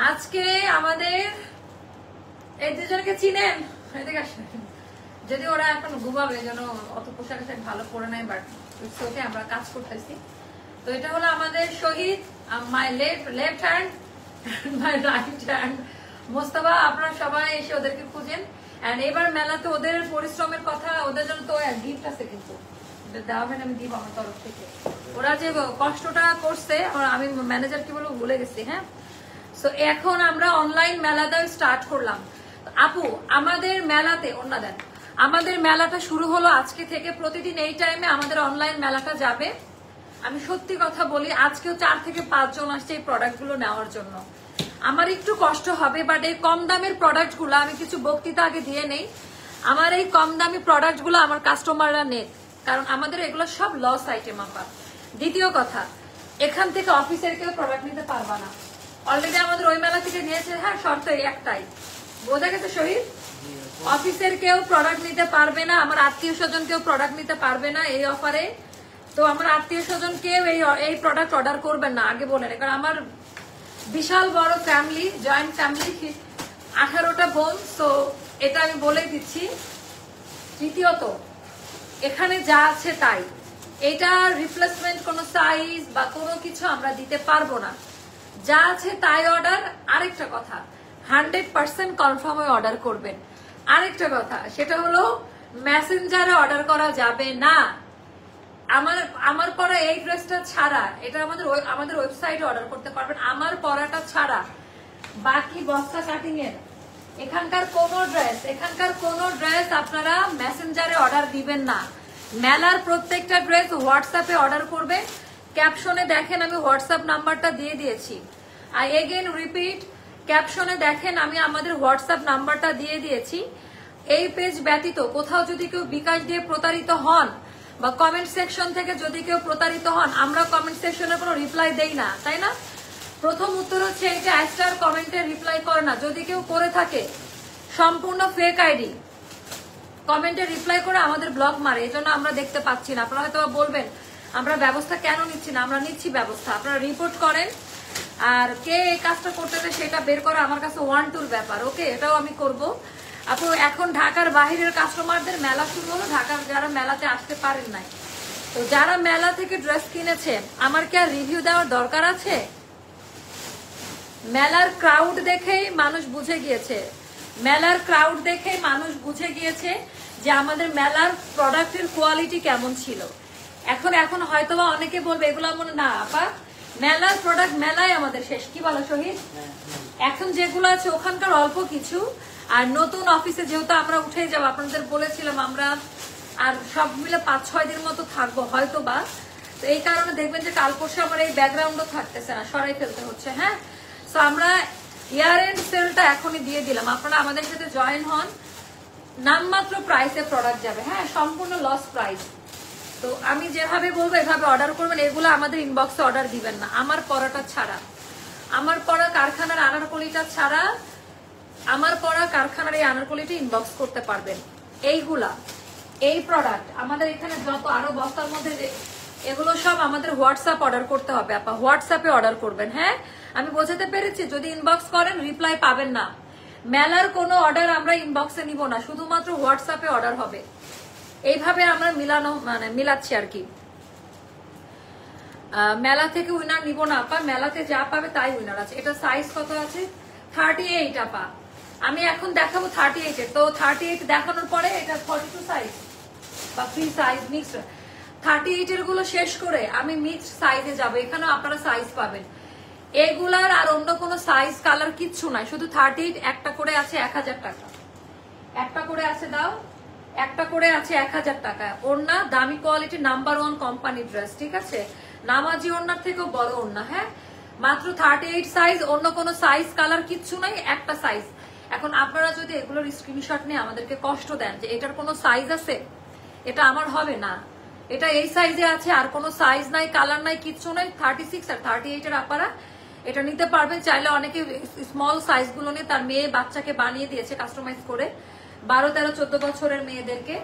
আজকে আমাদের এই দুজনকে চিনেন, এদিকে আসেন। যদি ওরা এখন ঘুমাবে যেন অত পোশাক আশাক ভালো পরে নাই, বাট ওকে আমরা কাজ করতেছি। তো এটা হলো আমাদের Shahid, my left hand, my right hand Mostafa. আপনারা সবাই এসে ওদেরকে খুঁজেন। এন্ড এবার মেলাতে ওদের পরিশ্রমের কথা, ওদের জন্য তো গিফট আছে, কিন্তু দেওয়া হয় না, আমি দিব আমার তরফ থেকে। ওরা যে কষ্টটা করছে, আমি ম্যানেজার কি বলবো ভুলে গেছি। হ্যাঁ, সো এখন আমরা অনলাইন মেলাটা স্টার্ট করলাম। আপু আমাদের মেলাতে অন্য দেন, আমাদের মেলাটা শুরু হলো আজকে থেকে। প্রতিদিন এই টাইমে আমাদের অনলাইন মেলাটা যাবে। আমি সত্যি কথা বলি, আজকেও 4 থেকে 5 জন আসছে এই প্রোডাক্ট গুলো নেওয়ার জন্য। আমার একটু কষ্ট হবে, বাট এই কম দামের প্রোডাক্ট গুলো আমি কিছু বক্তৃতা আগে দিয়ে নেই। আমার এই কম দামি প্রোডাক্ট গুলো আমার কাস্টমাররা নেই, কারণ আমাদের এগুলো সব লস আইটেম। আবার দ্বিতীয় কথা, এখান থেকে অফিসের কেউ প্রোডাক্ট নিতে পারবা না। অলরেডি আমাদের ওই মেলা থেকে নিয়েছে। হ্যাঁ, শর্ত একটাই, বোঝা গেছে শহীদ? অফিসের কেউ প্রোডাক্ট নিতে পারবে না, আমার আত্মীয় স্বজন কেউ প্রোডাক্ট নিতে পারবে না এই অফারে। তো আমার আত্মীয় স্বজন কেউ এই প্রোডাক্ট অর্ডার করবেন না, আগে বলেন। কারণ আমার বিশাল বড় ফ্যামিলি, জয়েন্ট ফ্যামিলি, 18টা বোন। তো এটা আমি বলে দিচ্ছি। তৃতীয়ত, এখানে যা আছে তাই, এটা রিপ্লেসমেন্ট কোনো সাইজ বা কোনো কিছু আমরা দিতে পারবো না। যা আছে তাই অর্ডার। আরেকটা কথা, 100% কনফার্ম হয়ে অর্ডার করবেন। আরেকটা কথা, সেটা হলো মেসেঞ্জারে অর্ডার করা যাবে না। আমার পরা এই ড্রেসটা ছাড়া, এটা আমাদের ওয়েবসাইটে অর্ডার করতে পারবেন। আমার পরাটা ছাড়া বাকি বস্তা কাটিং এর এখানকার কোনো ড্রেস আপনারা মেসেঞ্জারে অর্ডার দিবেন না। মেলার প্রত্যেকটা ড্রেস হোয়াটসঅ্যাপে অর্ডার করবে। ক্যাপশনে দেখেন আমি হোয়াটসঅ্যাপ নাম্বারটা দিয়ে দিয়েছি। আই এগেন রিপিট, ক্যাপশনে দেখেন আমি আমাদের হোয়াটসঅ্যাপ নাম্বারটা দিয়ে দিয়েছি। এই পেজ ব্যতীত কোথাও যদি কেউ বিকাশ দিয়ে প্রতারিত হন বা কমেন্ট সেকশন থেকে যদি কেউ প্রতারিত হন, আমরা কমেন্ট সেকশনে কোনো রিপ্লাই দেই না, তাই না? প্রথম উত্তর হচ্ছে এটা স্টার কমেন্টে রিপ্লাই করে না। যদি কেউ করে থাকে সম্পূর্ণ ফেক আইডি, কমেন্টে রিপ্লাই করে আমাদের ব্লক মারে, এজন্য আমরা দেখতে পাচ্ছি না। আপনারা হয়তো বলবেন আমরা ব্যবস্থা কেন নিচ্ছি না, আমরা নিচ্ছি ব্যবস্থা। আপনারা রিপোর্ট করেন, আর কে এই কাজটা করতেছে সেটা বের করা আমার কাছে 1-2 ব্যাপার। ওকে, এটাও আমি করব। আপু এখন ঢাকার বাহিরের কাস্টমারদের মেলা শুরু হলো, ঢাকার যারা মেলাতে আসতে পারেন নাই, তো যারা মেলা থেকে ড্রেস কিনেছে, আমার কি আর রিভিউ দেওয়ার দরকার আছে? মেলার ক্রাউড দেখেই মানুষ বুঝে গিয়েছে, যে আমাদের মেলার প্রোডাক্টের কোয়ালিটি কেমন ছিল। এখন হয়তোবা অনেকে বলবে এগুলো মনে না, আপা মেলার প্রোডাক্ট মেলায় আমাদের শেষ। কি বলো শহীদ? এখন যেগুলো আছে ওখানকার অল্প কিছু, আর নতুন অফিসে যেহেতু আমরা উঠে যাবো, আপনাদের বলেছিলাম আমরা আর সব মিলে 5-6 দিন মতো থাকবো হয়তো বা। তো এই কারণে দেখবেন যে কাল পরশু আমার এই ব্যাকগ্রাউন্ডও থাকতেছে না, সরাই ফেলতে হচ্ছে। হ্যাঁ, তো আমরা ইয়ার এন্ড সেলটা এখনই দিয়ে দিলাম, আপনারা আমাদের সাথে জয়েন হন। নামমাত্র প্রাইসে প্রোডাক্ট যাবে। হ্যাঁ, সম্পূর্ণ লস প্রাইস। তো আমি যেভাবে বলবো এভাবে অর্ডার করবেন। এগুলো আমাদের ইনবক্সে অর্ডার দিবেন না। আমার পরাটা ছাড়া, আমার পরা কারখানার আনারকলিটা ছাড়া, আমার পরা কারখানার এই আনারকলিটা ইনবক্স করতে পারবেন। এইগুলা, এই প্রোডাক্ট আমাদের এখানে যত আরো বস্তার মধ্যে, এগুলো সব আমাদের হোয়াটসঅ্যাপ অর্ডার করতে হবে। আপা হোয়াটসঅ্যাপে অর্ডার করবেন। হ্যাঁ, আমি বোঝাতে পেরেছি? যদি ইনবক্স করেন রিপ্লাই পাবেন না। মেলার কোনো অর্ডার আমরা ইনবক্সে নিব না, শুধুমাত্র হোয়াটসঅ্যাপে অর্ডার হবে। এইভাবে আমরা মিলাচ্ছি আর কি। মেলা থেকে উইনার নিব না আপা, মেলাতে যা পাবে তাই উইনার আছে। এটা সাইজ কত আছে? 38 আপা। আমি এখন দেখাবো 38 এর। তো 38 দেখানোর পরে এটা 42 সাইজ বা ফ্রি সাইজ মিক্সড। 38 এর গুলো শেষ করে আমি মিক্সড সাইজে যাবো। এখানেও আপনারা সাইজ পাবেন। এগুলার আর অন্য কোনো সাইজ কালার কিচ্ছু নাই, শুধু 38। একটা করে আছে 1000 টাকা, একটা করে আছে দাও, একটা করে আছে 1000 টাকা। ওড়না দামি কোয়ালিটি, নাম্বার 1 কোম্পানি ড্রেস, ঠিক আছে? নামাজি ওড়নার থেকেও বড় ওড়না। হ্যাঁ, মাত্র 38 সাইজ, অন্য কোনো সাইজ কালার কিচ্ছু নাই, একটা সাইজ। এখন আপনারা যদি এগুলোর স্ক্রিনশট নিয়ে আমাদেরকে কষ্ট দেন যে এটার কোনো সাইজ আছে, এটা আমার হবে না। এটা এই সাইজে আছে, আর কোনো সাইজ নাই, কালার নাই, কিচ্ছু নাই। 36 আর 38 এর আপনারা এটা নিতে পারবেন। চাইলে অনেকে স্মল সাইজ গুলো নিয়ে তার মেয়ে বাচ্চাকে বানিয়ে দিয়েছে কাস্টমাইজ করে, 12, 13, 14 বছরের মেয়েদেরকে,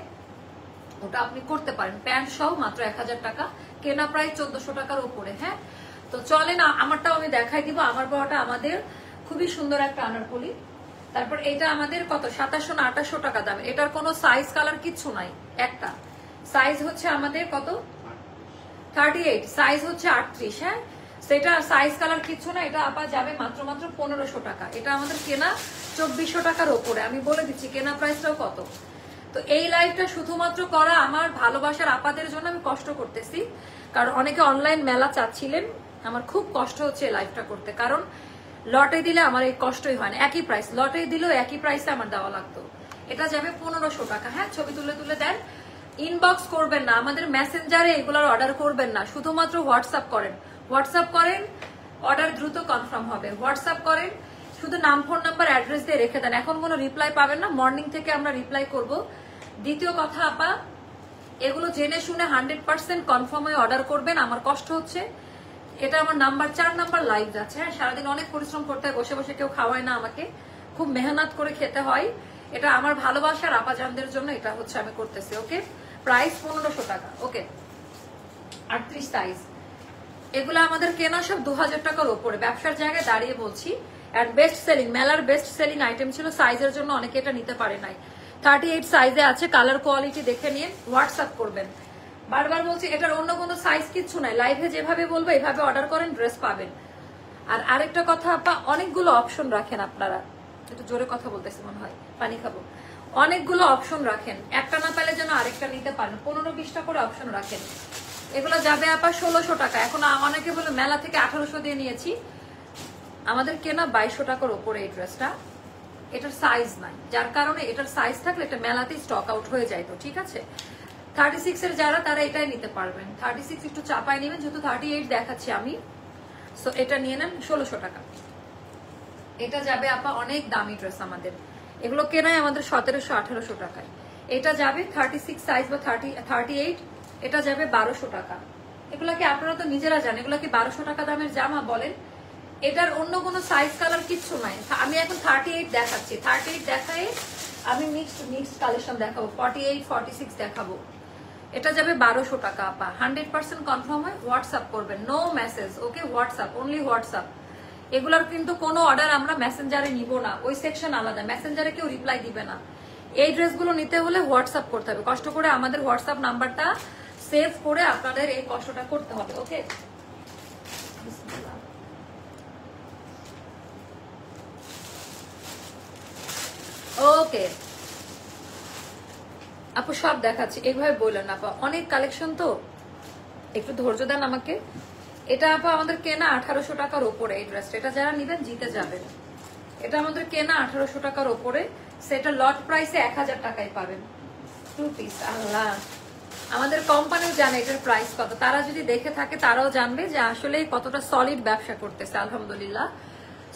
ওটা আপনি করতে পারেন। প্যান্ট সহ মাত্র 1000 টাকা, কেনা প্রায় 1400 টাকার উপরে। হ্যাঁ, তো চলেন আমারটাও আমি দেখাই দিব। আমার বড়টা আমাদের খুবই সুন্দর একটা আনারকলি। তারপর এটা আমাদের কত 2700 না 2800 টাকা দামের। এটার কোনো সাইজ কালার কিচ্ছু নাই, একটা সাইজ হচ্ছে আমাদের কত 38, সাইজ হচ্ছে 38। হ্যাঁ, সেটা সাইজ কালার কিচ্ছু না। এটা আপা যাবে মাত্র 1500 টাকা। এটা আমাদের কেনা 2400 টাকার ওপরে। আমি বলে দিচ্ছি কেনা প্রাইসটাও কত। তো এই লাইভটা শুধুমাত্র করা আমার ভালোবাসার আপাদের জন্য। আমি কষ্ট করতেছি কারণ অনেকে অনলাইন মেলা চাচ্ছিলেন, আমার খুব কষ্ট হচ্ছে এই লাইভটা করতে, কারণ লটে দিলে আমার এই কষ্টই হয় না। একই প্রাইস, লটে দিলেও একই প্রাইসে আমার দেওয়া লাগতো। এটা যাবে 1500 টাকা। হ্যাঁ, ছবি তুলে তুলে দেন, ইনবক্স করবেন না, আমাদের মেসেঞ্জারে এগুলোর অর্ডার করবেন না, শুধুমাত্র হোয়াটসঅ্যাপ করেন। হোয়াটসঅ্যাপ করেন, অর্ডার দ্রুত কনফার্ম হবে। হোয়াটসঅ্যাপ করেন, শুধু নাম, ফোন নাম্বার, অ্যাড্রেস দিয়ে রেখে দেন। এখন কোনো রিপ্লাই পাবেন না, মর্নিং থেকে আমরা রিপ্লাই করব। দ্বিতীয় কথা আপা, এগুলো জেনে শুনে 100% কনফার্ম হয়ে অর্ডার করবেন। আমার কষ্ট হচ্ছে, এটা আমার নাম্বার 4 নাম্বার লাইভ যাচ্ছে। হ্যাঁ, সারাদিন অনেক পরিশ্রম করতে হয়, বসে বসে কেউ খাওয়ায় না আমাকে, খুব মেহনত করে খেতে হয়। এটা আমার ভালোবাসার আপাজানদের জন্য এটা হচ্ছে আমি করতেছি। ওকে, প্রাইস 1500 টাকা। ওকে, 38 সাইজ। এগুলো আমাদের কেনা সব 2000 টাকার উপরে। ব্যবসার জায়গায় দাঁড়িয়ে বলছি, এন্ড বেস্ট সেলিং, মেলার বেস্ট সেলিং আইটেম ছিল। সাইজের জন্য অনেকে এটা নিতে পারে নাই। 38 সাইজে আছে, কালার কোয়ালিটি দেখে নিয়ে হোয়াটসঅ্যাপ করবেন। বারবার বলছি, এটার অন্য কোনো সাইজ কিচ্ছু নাই। লাইভে যেভাবে বলবো এভাবে অর্ডার করেন, ড্রেস পাবেন। আর আরেকটা কথা আপা, অনেকগুলো অপশন রাখেন আপনারা। একটু জোরে কথা বলতেছি মনে হয়, পানি খাবো। অনেকগুলো অপশন রাখেন, একটা না পেলে যেন আরেকটা নিতে পারেন। 15-20টা করে অপশন রাখেন। এগুলো যাবে আপা 1600 টাকা। এখন অনেকে বলে মেলা থেকে 1800 দিয়ে নিয়েছি, আমাদের কেনা 2200 টাকার উপরে এই ড্রেসটা। এটার সাইজ নাই, যার কারণে এটার সাইজ থাকলে এটা মেলাতেই স্টক আউট হয়ে যায়। তো ঠিক আছে, 36 এর যারা তারা এটাই নিতে পারবেন। 36 একটু চাপায় নেবেন, যেহেতু 38 দেখাচ্ছি আমি। সো এটা নিয়ে নেন 1600 টাকা। এটা যাবে আপা অনেক দামি ড্রেস আমাদের, এগুলো কেনায় আমাদের 1700-1800 টাকায়। এটা যাবে 36 সাইজ বা 38, এটা যাবে 1200 টাকা। এগুলা কি আপনারা তো নিজেরা জানেন, এগুলা কি 1200 টাকা দামের জামা বলেন? এটার অন্য কোনো সাইজ কালার কিচ্ছু নাই। আমি এখন 38 দেখাচ্ছি, 38 দেখাই আমি মিক্সড কালেকশন দেখাবো, 48, 46 দেখাবো। এটা যাবে 1200 টাকা আপা। 100% কনফার্ম হয়, হোয়াটসঅ্যাপ করবেন, নো মেসেজ। ওকে, হোয়াটসঅ্যাপ, অনলি হোয়াটসঅ্যাপ। এগুলার কিন্তু কোনো অর্ডার আমরা মেসেঞ্জারে নিব না, ওই সেকশন আলাদা, মেসেঞ্জারে কেউ রিপ্লাই দিবে না। এই ড্রেসগুলো নিতে হলে হোয়াটসঅ্যাপ করতে হবে, কষ্ট করে আমাদের হোয়াটসঅ্যাপ নাম্বারটা সেভ করে আপনাদের এই কষ্টটা করতে হবে। ওকে, ওকে আপু সব দেখাচ্ছি, এইভাবে বললেন আপা, অনেক কালেকশন তো একটু ধৈর্য দেন আমাকে। এটা আপা আমাদের কেনা 1800 টাকার উপরে এই ড্রেসটা। এটা যারা নিবেন জিতে যাবেন। এটা আমাদের কেনা 1800 টাকার উপরে, সেটা লট প্রাইসে 1000 টাকায় পাবেন 2 পিস। আল্লাহ, আমাদের কোম্পানিও জানে এটার প্রাইস কত। তারা যদি দেখে থাকে তারাও জানবে যে আসলে কতটা সলিড ব্যবসা করতেছে, আলহামদুলিল্লাহ।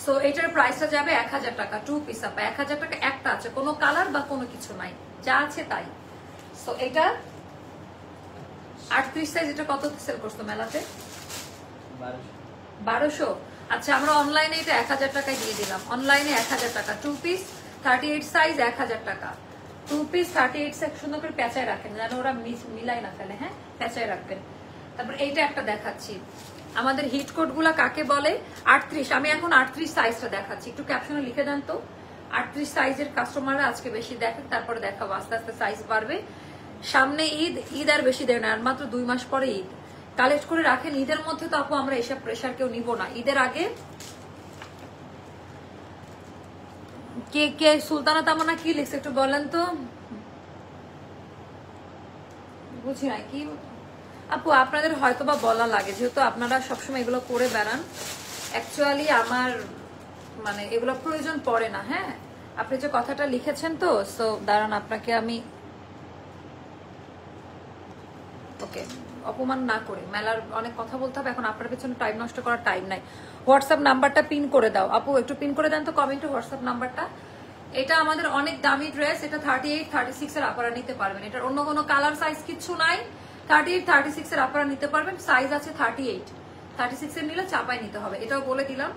সো এটার প্রাইসটা যাবে 1000 টাকা 2 পিস আপা। 1000 টাকা একটা আছে, কোনো কালার বা কোনো কিছু নাই, যা আছে তাই। সো এটা 38 সাইজ। এটা কত সেল করছো মেলাতে? 1200। আচ্ছা, আমরা অনলাইনে এটা 1000 টাকায় দিয়ে দিলাম। অনলাইনে 1000 টাকা 2 পিস, 38 সাইজ 1000 টাকা 2 পিস। 38 সুন্দর করে পেঁচায় রাখেন, যেন ওরা মিলাই না ফেলে। হ্যাঁ, পেঁচায় রাখবেন। তারপর এইটা একটা দেখাচ্ছি, আমাদের হিট কোট গুলা কাকে বলে। 38, আমি এখন 38 সাইজটা দেখাচ্ছি, একটু ক্যাপশনে লিখে দেন তো। 38 সাইজের কাস্টমাররা আজকে বেশি দেখেন, তারপরে দেখাবো, আস্তে আস্তে সাইজ বাড়বে। সামনে ঈদ, ঈদ আর বেশি দেয় না, আর মাত্র 2 মাস পরে ঈদ। কালেক্ট করে রাখেন, ঈদের মধ্যে তো আপু আমরা এসব প্রেশার কেউ নিব না। ঈদের আগে কে কে সুলতানা তামান্না কি লিখছে একটু বলেন তো, বুঝি না কি আপু। আপনাদের হয়তো বা বলা লাগে, যেহেতু আপনারা সবসময় এগুলো করে বেড়ান। অ্যাকচুয়ালি আমার মানে এগুলো প্রয়োজন পড়ে না। হ্যাঁ, আপনি যে কথাটা লিখেছেন তো, সো দাঁড়ান আপনাকে আমি, ওকে, অপমান না করে, মেলার অনেক কথা বলতে হবে এখন, আপনার পেছনে টাইম নষ্ট করার টাইম নাই। হোয়াটসঅ্যাপ নাম্বারটা পিন করে দাও আপু, একটু পিন করে দেন তো কমেন্টে হোয়াটসঅ্যাপ নাম্বারটা। এটা আমাদের অনেক দামি ড্রেস, এটা 38, 36 এর আপনারা নিতে পারবেন। এটার অন্য কোনো কালার সাইজ কিচ্ছু নাই। 38, 36 এর আপনারা নিতে পারবেন। সাইজ আছে 38, 36 এর নিলে চাপাই নিতে হবে, এটাও বলে দিলাম।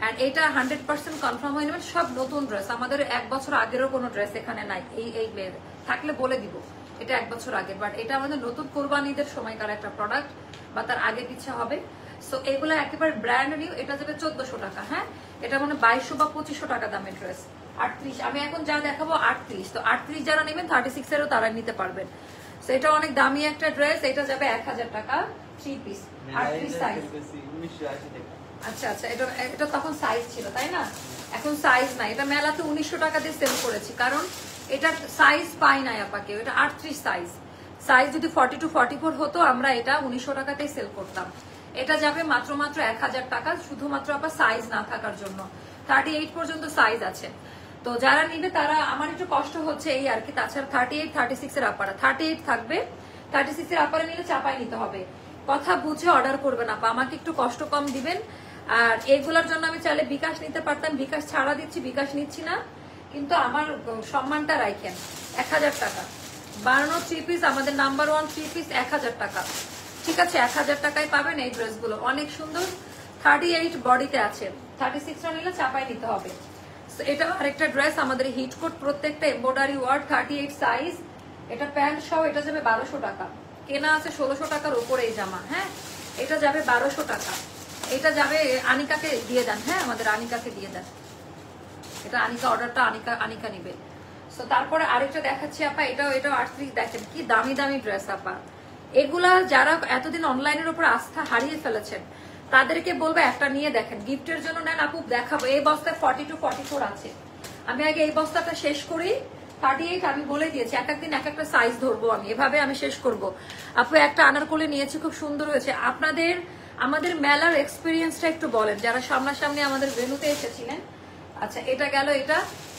এন্ড এটা 100% কনফার্ম হয়ে নেবেন। সব নতুন ড্রেস, আমাদের 1 বছর আগেরও কোনো ড্রেস এখানে নাই। এই থাকলে বলে দিব, এটা 1 বছর আগে, বাট এটা আমাদের নতুন কোরবানিদের সময়কার একটা প্রোডাক্ট, বা তার আগে পিছে হবে। সো এগুলো একেবারে ব্র্যান্ড নিউ, এটা যাবে 1400 টাকা। হ্যাঁ, এটা মানে 2200 বা 2500 টাকা দামের ড্রেস। 38, আমি এখন যা দেখাবো 38, তো 38 যারা নেবেন 36 এরও তারা নিতে পারবেন। সো এটা অনেক দামি একটা ড্রেস, এটা যাবে 1000 টাকা 3 পিস 38 সাইজ। আচ্ছা আচ্ছা, এটা তখন সাইজ ছিল তাই না, এখন সাইজ নাই। এটা মেলাতে 1900 টাকা দিয়ে সেল করেছি, কারণ এটা সাইজ পাই নাই আপাকে। এটা 38 সাইজ, সাইজ যদি 42 44 হতো আমরা এটা 1900 টাকাতেই সেল করতাম। এটা যাবে মাত্র 1000 টাকা, শুধুমাত্র আপা সাইজ না থাকার জন্য। 38 পর্যন্ত সাইজ আছে, তো যারা নিবে তারা, আমার একটু কষ্ট হচ্ছে এই আর কি। তাছাড়া 38 36 এর আপারা 38 থাকবে, 36 এর আপারে নিলে চাপাই নিতে হবে। কথা বুঝে অর্ডার করবেন আপা, আমাকে একটু কষ্ট কম দিবেন। আর এগুলোর জন্য আমি চাইলে বিকাশ নিতে পারতাম, বিকাশ ছাড়া দিচ্ছি, বিকাশ নিচ্ছি না, কিন্তু আমার সম্মানটা রাখেন। 1000 টাকা 52 3 পিস, আমাদের নাম্বার 1 3 পিস 1000 টাকা। ঠিক আছে, 1000 টাকায় পাবেন এই ড্রেসগুলো, অনেক সুন্দর। 38 বডিতে আছে, 36 নিলে চাপাই নিতে হবে। এটা আরেকটা ড্রেস, আমাদের হিট কোট, প্রত্যেকটা এমব্রয়ডারি ওয়ার্ক, 38 সাইজ। এটা প্যান্ট সহ এটা যাবে 1200 টাকা, কেনা আছে 1600 টাকার উপরে এই জামা। হ্যাঁ, এটা যাবে 1200 টাকা। এটা যাবে আনিকাকে দিয়ে দেন, হ্যাঁ আমাদের আনিকাকে দিয়ে দেন, এটা আনিকা অর্ডারটা আনিকা নিবে। সো তারপরে আরেকটা দেখাচ্ছি আপা, এটাও 38, দেখেন কি দামি দামি ড্রেস আপা। এগুলা যারা এতদিন অনলাইনের উপর আস্থা হারিয়ে ফেলেছেন তাদেরকে বলবো একটা নিয়ে দেখেন, গিফটের জন্য নেন আপু। দেখাবো এই বস্তায় 42 44 আছে, আমি আগে এই বস্তাটা শেষ করি। 38 আমি বলে দিয়েছি, এক একদিন এক একটা সাইজ ধরবো আমি, এভাবে আমি শেষ করব। আপু একটা আনারকলি নিয়েছি, খুব সুন্দর হয়েছে। আপনাদের আমাদের মেলার এক্সপিরিয়েন্সটা একটু বলেন, যারা সামনাসামনি আমাদের ভেন্যুতে এসেছিলেন। আচ্ছা, এটা গেল,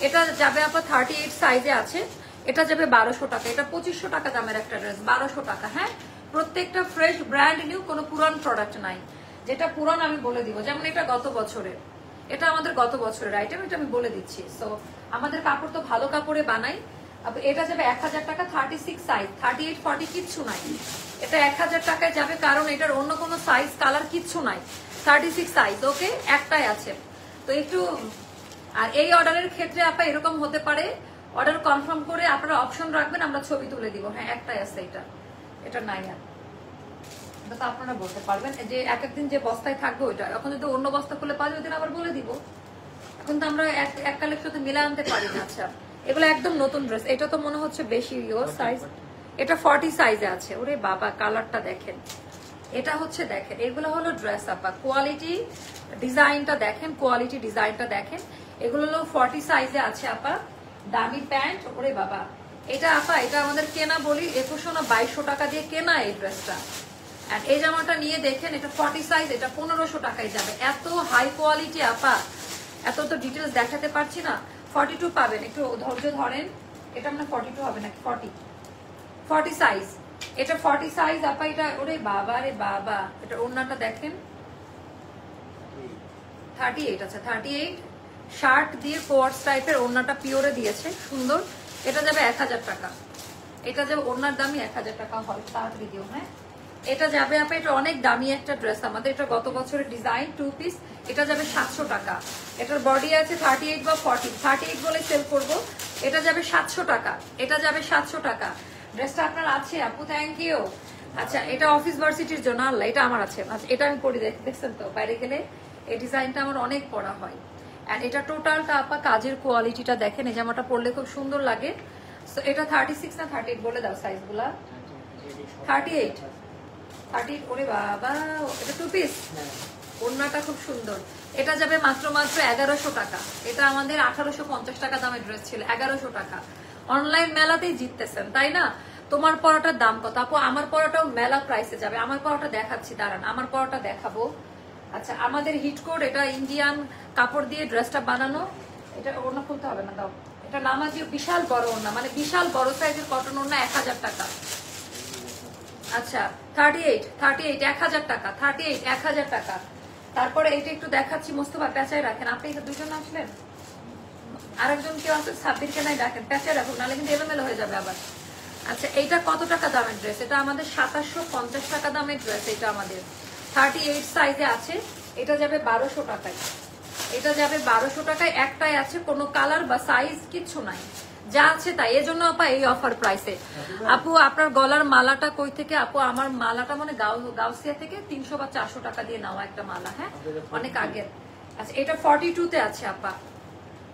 এটা যাবে আপা 38 সাইজে আছে, এটা যাবে 1200 টাকা। এটা 2500 টাকা দামের একটা ড্রেস, 1200 টাকা। হ্যাঁ, প্রত্যেকটা ফ্রেশ ব্র্যান্ড নিউ, কোনো পুরান প্রোডাক্ট নাই। যেটা পুরান আমি বলে দিব, যেমন এটা গত বছরের, এটা আমাদের গত বছরের আইটেম, এটা আমি বলে দিচ্ছি। সো আমাদের কাপড় তো ভালো কাপড়ে বানাই। এটা যাবে 1000 টাকা, 36 সাইজ, 38 40 কিচ্ছু নাই। এটা 1000 টাকায় যাবে, কারণ এটার অন্য কোনো সাইজ কালার কিচ্ছু নাই। 36 সাইজ, ওকে, একটাই আছে। তো একটু, আর এই অর্ডারের ক্ষেত্রে আপা এরকম হতে পারে, অর্ডার কনফার্ম করে আপনারা অপশন রাখবেন, আমরা ছবি তুলে দিব। হ্যাঁ, একটাই আছে, এটা নাই। আর এটা তো আপনারা বলতে পারবেন যে এক একদিন যে বস্তায় থাকবে ওইটা, এখন যদি অন্য বস্তা খুলে পাওয়া যায় ওই দিন আবার বলে দিব। এখন তো আমরা এক কালের সাথে মিলে আনতে পারি না। আচ্ছা, এগুলো একদম নতুন ড্রেস, এটা তো মনে হচ্ছে বেশি সাইজ, এটা 40 সাইজে আছে। ওরে বাবা, কালারটা দেখেন, এটা হচ্ছে দেখেন, এগুলো হলো ড্রেস আপা, কোয়ালিটি ডিজাইনটা দেখেন, কোয়ালিটি ডিজাইনটা দেখেন। এগুলো হলো 40 সাইজে আছে আপা, দামি প্যান্ট। ওরে বাবা, এটা আপা, এটা আমাদের কেনা বলি 2100 না 2200 টাকা দিয়ে কেনা এই ড্রেসটা। আর এই জামাটা নিয়ে দেখেন, এটা 40 সাইজ, এটা 1500 টাকায় যাবে। এত হাই কোয়ালিটি আপা, এত তো ডিটেলস দেখাতে পারছি না। 42 পাবেন, একটু ধৈর্য ধরেন। এটা মানে 42 হবে নাকি 40 সাইজ, এটা 40 সাইজ আপা। এটা ওরে বাবা রে বাবা, এটা ওড়নাটা দেখেন, 38 আছে, 38 শার্ট দিয়ে কোয়ার্স টাইপের ওড়নাটা পিওরে দিয়েছে, সুন্দর। এটা যাবে 1000 টাকা, এটা যাবে, ওড়নার দামই 1000 টাকা হয়, তাড়াতাড়ি দিও। হ্যাঁ, এটা যাবে আপা, এটা অনেক দামি একটা ড্রেস আমাদের, এটা গত বছরের ডিজাইন, 2 পিস। এটা যাবে 700 টাকা, এটার বডি আছে 38 বা 40, 38 বলে সেল করব। এটা যাবে 700 টাকা, এটা যাবে 700 টাকা। ড্রেসটা আপনার আছে আপু, থ্যাংক ইউ। আচ্ছা, এটা অফিস ভার্সিটির জন্য, আল্লাহ, এটা আমার আছে। আচ্ছা, এটা আমি পরি, দেখছেন তো বাইরে গেলে এই ডিজাইনটা আমার অনেক পরা হয়। আর এটা টোটালটা আপা কাজের কোয়ালিটিটা দেখেন, এই জামাটা পরলে খুব সুন্দর লাগে। সো এটা 36 না 38 বলে দাও সাইজগুলা। 38, ওরে বাবা, এটা 2 পিস, ওড়নাটা খুব সুন্দর। এটা যাবে মাত্র 1100 টাকা। এটা আমাদের 1850 টাকা দামের ড্রেস ছিল, 1100 টাকা। অনলাইন মেলাতেই জিততেছেন তাই না? তোমার পরাটার দাম কত আপু? আমার পরাটাও মেলা প্রাইসে যাবে। আমার পরাটা দেখাচ্ছি, দাঁড়ান, আমার পরাটা দেখাবো। আচ্ছা, আমাদের হিট কোড, এটা ইন্ডিয়ান কাপড় দিয়ে ড্রেসটা বানানো। এটা ওড়না খুলতে হবে না, দাও। এটা নামাজি, বিশাল বড় ওড়না, মানে বিশাল বড় সাইজের কটন ওড়না, 1000 টাকা। আচ্ছা, 38 1000 টাকা, 38 1000 টাকা। তারপরে এইটা একটু দেখাচ্ছি, মোস্তফা পেঁচায় রাখেন। আপনি এটা দুজন আসলেন, আরেকজন কেউ আছে, সাব্বির কেনাই রাখেন, পেঁচায় রাখুন, নাহলে কিন্তু এলোমেলো হয়ে যাবে আবার। আচ্ছা, এইটা কত টাকা দামের ড্রেস? এটা আমাদের 2750 টাকা দামের ড্রেস। এটা আমাদের 38 সাইজে আছে, এটা যাবে 1200 টাকায়। এটা যাবে 1200 টাকায়, একটাই আছে, কোনো কালার বা সাইজ কিচ্ছু নাই। যা আছে তাই, এই জন্য আপা এই অফার প্রাইসে। আপু আপনার গলার মালাটা কই থেকে? আপু আমার মালাটা মানে গাউসিয়া থেকে 300 বা 400 টাকা দিয়ে নেওয়া একটা মালা, হ্যাঁ, অনেক আগের। আচ্ছা এটা 42 তে আছে আপা,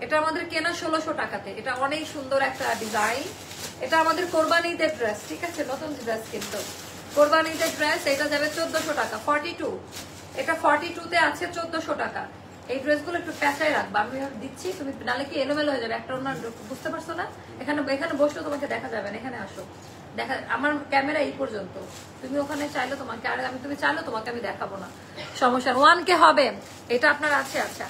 এটা আমাদের কেনা 1600 টাকাতে। এটা অনেক সুন্দর একটা ডিজাইন, এটা আমাদের কোরবানিদের ড্রেস, ঠিক আছে, নতুন ড্রেস কিন্তু কোরবানিদের ড্রেস। এটা যাবে 1400 টাকা, 42। এটা 42 তে আছে 1400 টাকা। এই ড্রেসগুলো একটু পেঁচায় রাখবা, আমি দিচ্ছি, তুমি নালে কি এলোমেলো হয়ে যাবে, একটা অন্য বুঝতে পারছো না। এখানে এখানে বসলে তোমাকে দেখা যাবে না, এখানে আসো, দেখা, আমার ক্যামেরা এই পর্যন্ত, তুমি ওখানে চাইলে তোমাকে, আর আমি তুমি চাইলে তোমাকে আমি দেখাবো না, সমস্যা। 1K হবে এটা আপনার আছে। আচ্ছা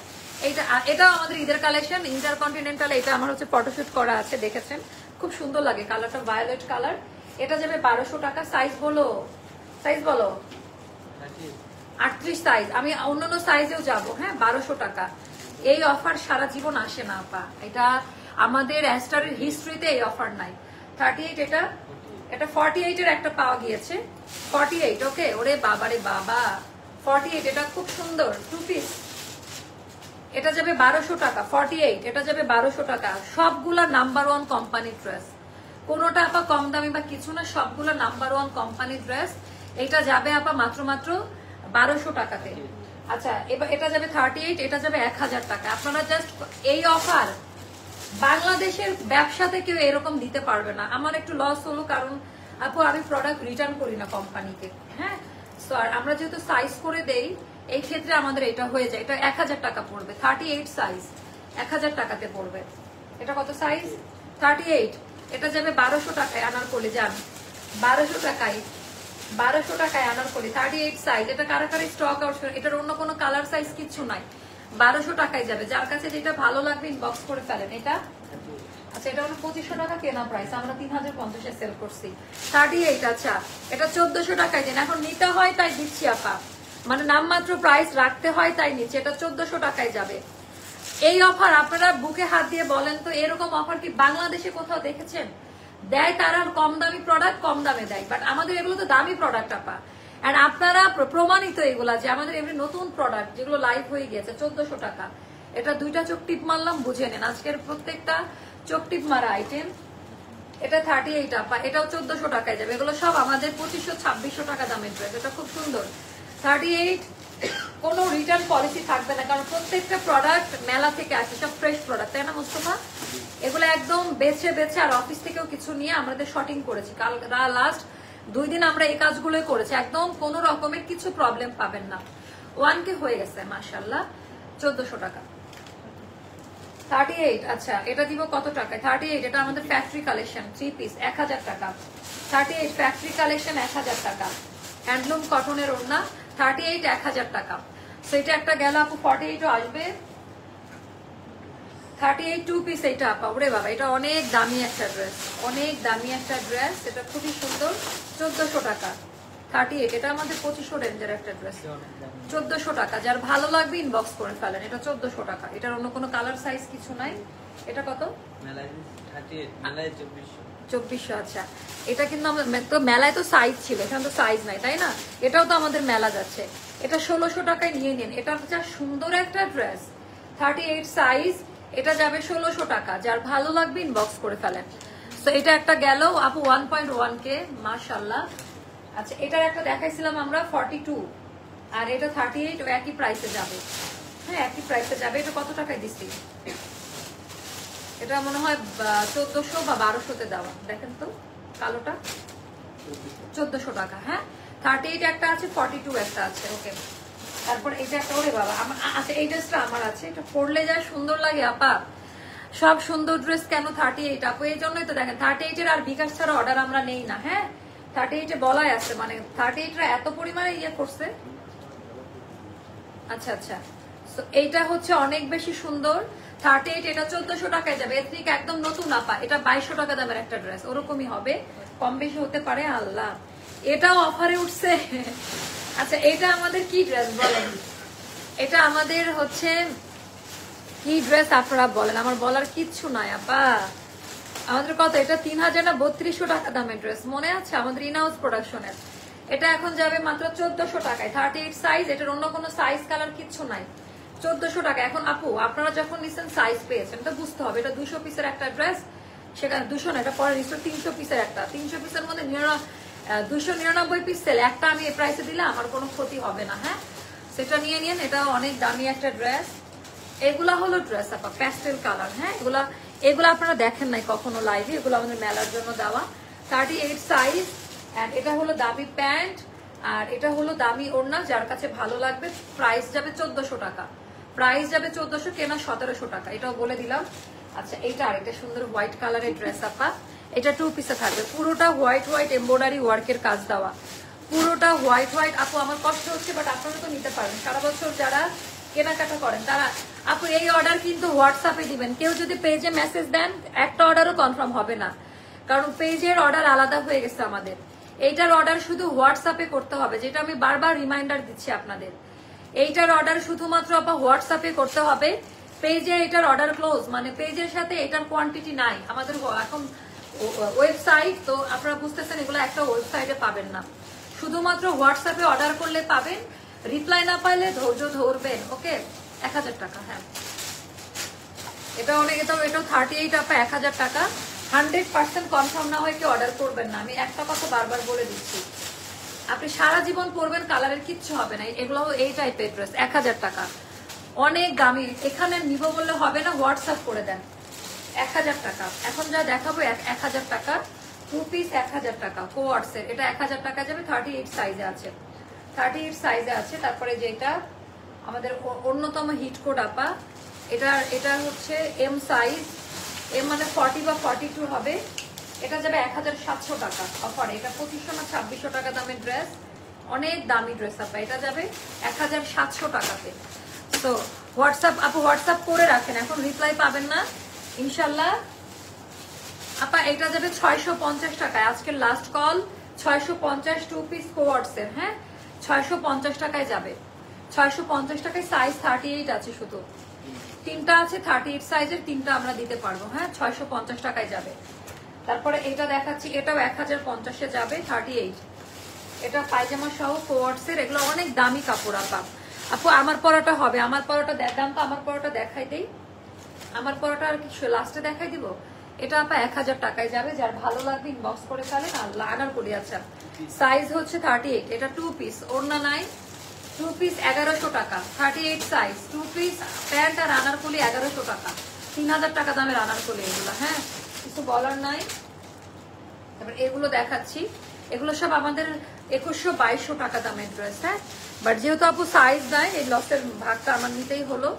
এটাও আমাদের ঈদের কালেকশন, ইন্টারকন্টিনেন্টাল। এটা আমার হচ্ছে ফটোশুট করা আছে, দেখেছেন, খুব সুন্দর লাগে কালারটা, ভায়োলেট কালার। এটা যাবে 1200 টাকা। সাইজ বলো, সাইজ বলো। 38 সাইজ, আমি অন্যান্য সাইজেও যাবো, হ্যাঁ। 1200 টাকা। এই অফার সারা জীবন আসে না আপা, এটা আমাদের অ্যাস্টারের হিস্ট্রিতে এই অফার নাই। 38, এটা 48 এর একটা পাওয়া গিয়েছে, 48। ওকে, ওরে বাবারে বাবা, 48। এটা খুব সুন্দর 2 পিস, এটা যাবে 1200 টাকা। 48, এটা যাবে 1200 টাকা। সবগুলা নাম্বার 1 কোম্পানি ড্রেস, কোনোটা আপা কম দামি বা কিছু না, সবগুলা নাম্বার 1 কোম্পানি ড্রেস। এটা যাবে আপা মাত্র 1200 টাকাতে। আচ্ছা এবার এটা যাবে 38, এটা যাবে 1000 টাকা। আপনারা জাস্ট এই অফার বাংলাদেশের ব্যবসাতে কেউ এরকম দিতে পারবে না। আমার একটু লস হলো, কারণ আপু আমি প্রোডাক্ট রিটার্ন করি না কোম্পানিকে, হ্যাঁ। সো আর আমরা যেহেতু সাইজ করে দেই, এই ক্ষেত্রে আমাদের এটা হয়ে যায়। এটা 1000 টাকা পড়বে, 38 সাইজ 1000 টাকাতে পড়বে। এটা কত সাইজ? 38। এটা যাবে 1200 টাকায় আনারকলি, যান 1200 টাকায়, 1200 টাকায় আনারকলি 38 সাইজ। এটা কারাকারি স্টক আউট, এটার অন্য কোনো কালার সাইজ কিছু নাই, 1200 টাকায় যাবে। যার কাছে যেটা ভালো লাগবে ইনবক্স করে ফেলেন। এটা আচ্ছা, এটা হলো 2500 টাকা কেনা প্রাইস, আমরা 3050 এ সেল করছি। 38, আচ্ছা এটা 1400 টাকায় দেন। এখন নিতে হয় তাই দিচ্ছি আপা, মানে নামমাত্র প্রাইস রাখতে হয় তাই নিচ্ছে। এটা 1400 টাকায় যাবে। এই অফার আপনারা বুকে হাত দিয়ে বলেন তো, এরকম অফার কি বাংলাদেশে কোথাও দেখেছেন? দেয় তারা কম দামি প্রোডাক্ট কম দামে দেয়, বাট আমাদের এগুলো তো দামি প্রোডাক্ট আপা। আর আপনারা প্রমাণিত এগুলা যে আমাদের এমনি নতুন প্রোডাক্ট যেগুলো লাইভ হয়ে গেছে 1400 টাকা। এটা 2টা চোখ টিপ মারলাম, বুঝে নেন আজকের প্রত্যেকটা চোখ টিপ মারা আইটেম। এটা 38 আপা, এটাও 1400 টাকায় যাবে। এগুলো সব আমাদের 2500-2600 টাকা দামের ড্রেস। এটা খুব সুন্দর 38। কোনো রিটার্ন পলিসি থাকবে না, কারণ প্রত্যেকটা প্রোডাক্ট মেলা থেকে আসে, সব ফ্রেশ প্রোডাক্ট, তাই না মোস্তফা? এগুলো একদম বেছে বেছে আর অফিস থেকেও কিছু নিয়ে আমাদের শর্টিং করেছি। কাল লাস্ট 2 দিন আমরা এই কাজগুলোই করেছি, একদম কোনো রকমের কিছু প্রবলেম পাবেন না। 1K হয়ে গেছে মাশাআল্লাহ, 1400 টাকা। 38, আচ্ছা এটা দিব কত টাকায়? 38, এটা আমাদের ফ্যাক্টরি কালেকশন 3 পিস 1000 টাকা। 38 ফ্যাক্টরি কালেকশন 1000 টাকা, হ্যান্ডলুম কটনের ওড়না 38 1000 টাকা। সো এটা একটা গেল আপু। 48ও আসবে, 38 2 পিস। এটা আপা ওরে বাবা, এটা অনেক দামি একটা ড্রেস, অনেক দামি একটা ড্রেস। এটা খুবই সুন্দর, 1400 টাকা। 38, এটা আমাদের 2500 রেঞ্জের একটা ড্রেস, 1400 টাকা। যার ভালো লাগবে ইনবক্স করে ফেলেন। এটা 1400 টাকা, এটার অন্য কোনো কালার সাইজ কিছু নাই। এটা কত? 2400। আচ্ছা এটা কিন্তু তো মেলায় তো সাইজ ছিল, এখানে তো সাইজ নাই, তাই না? এটাও তো আমাদের মেলা যাচ্ছে। এটা 1600 টাকায় নিয়ে নিন। এটা যা সুন্দর একটা ড্রেস, 38 সাইজ, এটা যাবে 1600 টাকা। যার ভালো লাগবে ইনবক্স করে ফেলেন। তো এটা একটা গেল আপু 1.1K, মাশাআল্লাহ। আচ্ছা এটার একটা দেখাইছিলাম আমরা 42, আর এটা 38, একই প্রাইসে যাবে, হ্যাঁ একই প্রাইসে যাবে। এটা কত টাকায় দিচ্ছি? এটা মনে হয় 1400 বা 1200-তে দেওয়া। দেখেন তো কালোটা 1400 টাকা, হ্যাঁ। 38 একটা আছে, 42 একটা আছে। ওকে, তারপর এটা একটা, ওরে বাবা আচ্ছা এই ড্রেসটা আমার আছে, এটা পরলে যা সুন্দর লাগে আপা। সব সুন্দর ড্রেস কেন 38 আপু? এই জন্যই তো দেখেন 38-এর আর বিকাশ ছাড়া অর্ডার আমরা নেই না, হ্যাঁ। 38-এ বলাই আছে, মানে 38-রা এত পরিমাণে ইয়ে করছে। আচ্ছা আচ্ছা, এইটা হচ্ছে অনেক বেশি সুন্দর 38, এটা 1400 টাকায় যাবে। এথনিক একদম নতুন আপা, এটা 2200 টাকা দামের একটা ড্রেস, ওরকমই হবে, কম বেশি হতে পারে আল্লাহ। এটাও অফারে উঠছে। আচ্ছা এটা আমাদের কি ড্রেস বলেন? এটা আমাদের হচ্ছে কি ড্রেস আপনারা বলেন, আমার বলার কিচ্ছু নাই আপা। আমাদের কত? এটা 3000 না 3200 টাকা দামের ড্রেস, মনে আছে? আমাদের ইনহাউস প্রোডাকশনের। এটা এখন যাবে মাত্র 1400 টাকায়, 38 সাইজ। এটার অন্য কোনো সাইজ কালার কিচ্ছু নাই, 1400 টাকা। এখন আপু আপনারা যখন নিচ্ছেন সাইজ পেয়েছেন, তো বুঝতে হবে এটা 200 পিসের একটা ড্রেস, সেখানে 200 না, এটা পরে 300 পিসের একটা, 300 পিসের মধ্যে 299 পিস সেল, একটা আমি এই প্রাইসে দিলে আমার কোনো ক্ষতি হবে না। হ্যাঁ, সেটা নিয়ে নিন, এটা অনেক দামি একটা ড্রেস। এগুলা হলো ড্রেস আপা, প্যাস্টেল কালার। হ্যাঁ, এগুলা আপনারা দেখেন নাই কখনো লাইভে, এগুলো আমাদের মেলার জন্য দেওয়া। 38 সাইজ, এন্ড এটা হলো দামি প্যান্ট, আর এটা হলো দামি ওড়না। যার কাছে ভালো লাগবে, প্রাইস যাবে 1400 টাকা, প্রাইস যাবে 1400, কেনা 1700 টাকা, এটাও বলে দিলাম। আচ্ছা, এইটা আরেকটা সুন্দর হোয়াইট কালারের ড্রেস আপা, এটা 2 পিসে থাকবে, পুরোটা হোয়াইট হোয়াইট এমব্রয়ডারি ওয়ার্কের কাজ দেওয়া, পুরোটা হোয়াইট হোয়াইট। আপু আমার কষ্ট হচ্ছে, বাট আপনারা তো নিতে পারেন, সারা বছর যারা কেনাকাটা করেন তারা। আপু এই অর্ডার কিন্তু হোয়াটসঅ্যাপে দিবেন, কেউ যদি পেজে মেসেজ দেন একটা অর্ডারও কনফার্ম হবে না, কারণ পেজের অর্ডার আলাদা হয়ে গেছে আমাদের। এইটার অর্ডার শুধু হোয়াটসঅ্যাপে করতে হবে, যেটা আমি বারবার রিমাইন্ডার দিচ্ছি আপনাদের। এইটার অর্ডার শুধুমাত্র আপা হোয়াটসঅ্যাপে করতে হবে, পেজে এটার অর্ডার ক্লোজ, মানে পেজের সাথে এটার কোয়ান্টিটি নাই আমাদের এখন ওয়েবসাইট, তো আপনারা বুঝতেছেন এগুলো একটা ওয়েবসাইটে পাবেন না, শুধুমাত্র হোয়াটসঅ্যাপে অর্ডার করলে পাবেন। রিপ্লাই না পাইলে ধৈর্য ধরবেন। ওকে, 1000 টাকা। হ্যাঁ, এটা অনেক, এটাও 38 আপা 1000 টাকা। 100% কনফার্ম না হয় কি অর্ডার করবেন না, আমি একটা কথা বারবার বলে দিচ্ছি, আপনি সারা জীবন পরবেন, কালারের কিচ্ছু হবে না। এগুলো এই টাইপের ড্রেস 1000 টাকা, অনেক দামি। এখানে নিব বললে হবে না, হোয়াটসঅ্যাপ করে দেন। 1000 টাকা, এখন যা দেখাবো 1000 টাকা, 2 পিস 1000 টাকা, কোয়ার্টসের, এটা 1000 টাকা যাবে। 38 সাইজে আছে, 38 সাইজে আছে। তারপরে যেটা আমাদের অন্যতম হিট কোড আপা, এটা হচ্ছে এম সাইজ, এম মানে 40 বা 42 হবে, এটা যাবে 1700 টাকা অফারে। এটা 2500 না 2600 টাকা দামের ড্রেস, অনেক দামি ড্রেস আপা, এটা যাবে 1700 টাকাতে। তো হোয়াটসঅ্যাপ আপু, হোয়াটসঅ্যাপ করে রাখেন, এখন রিপ্লাই পাবেন না ইনশাল্লাহ আপা। এটা যাবে 650 টাকায়, আজকের লাস্ট কল, 650 2 পিস কোয়ার্টসের। হ্যাঁ, 650 টাকায় যাবে, 650 টাকায়। সাইজ 38 আছে, শুধু 3টা আছে 38 সাইজের, 3টা আমরা দিতে পারবো। হ্যাঁ, 650 টাকায় যাবে। তারপরে এটা দেখাচ্ছি, এটাও 1050-এ যাবে, 38। এটা পায়জামা সহ কোয়ার্টসের, এগুলো অনেক দামি কাপড় আপা। আপু আমার পরাটা হবে, আমার পরাটা দাম তো, আমার পরাটা দেখাই দেই, আমার পরাটা আর কিছু লাস্টে দেখাই দিব। এটা আপা 1000 টাকায় যাবে, যার ভালো লাগবে ইনবক্স করে ফেলেন। আর লাগার করি। আচ্ছা, সাইজ হচ্ছে 38, এটা 2 পিস, ওড়না নাই, 2 পিস 1100 টাকা, 38 সাইজ, 2 পিস প্যান্ট আর আনারকলি 1100 টাকা, 3000 টাকা দামের আনারকলি এগুলো। হ্যাঁ, কিছু বলার নাই। তারপর এগুলো দেখাচ্ছি, এগুলো সব আমাদের 2100-2200 টাকা দামের ড্রেস। হ্যাঁ, বাট যেহেতু আপু সাইজ দেয়, এই লসের ভাগটা আমার নিতেই হলো,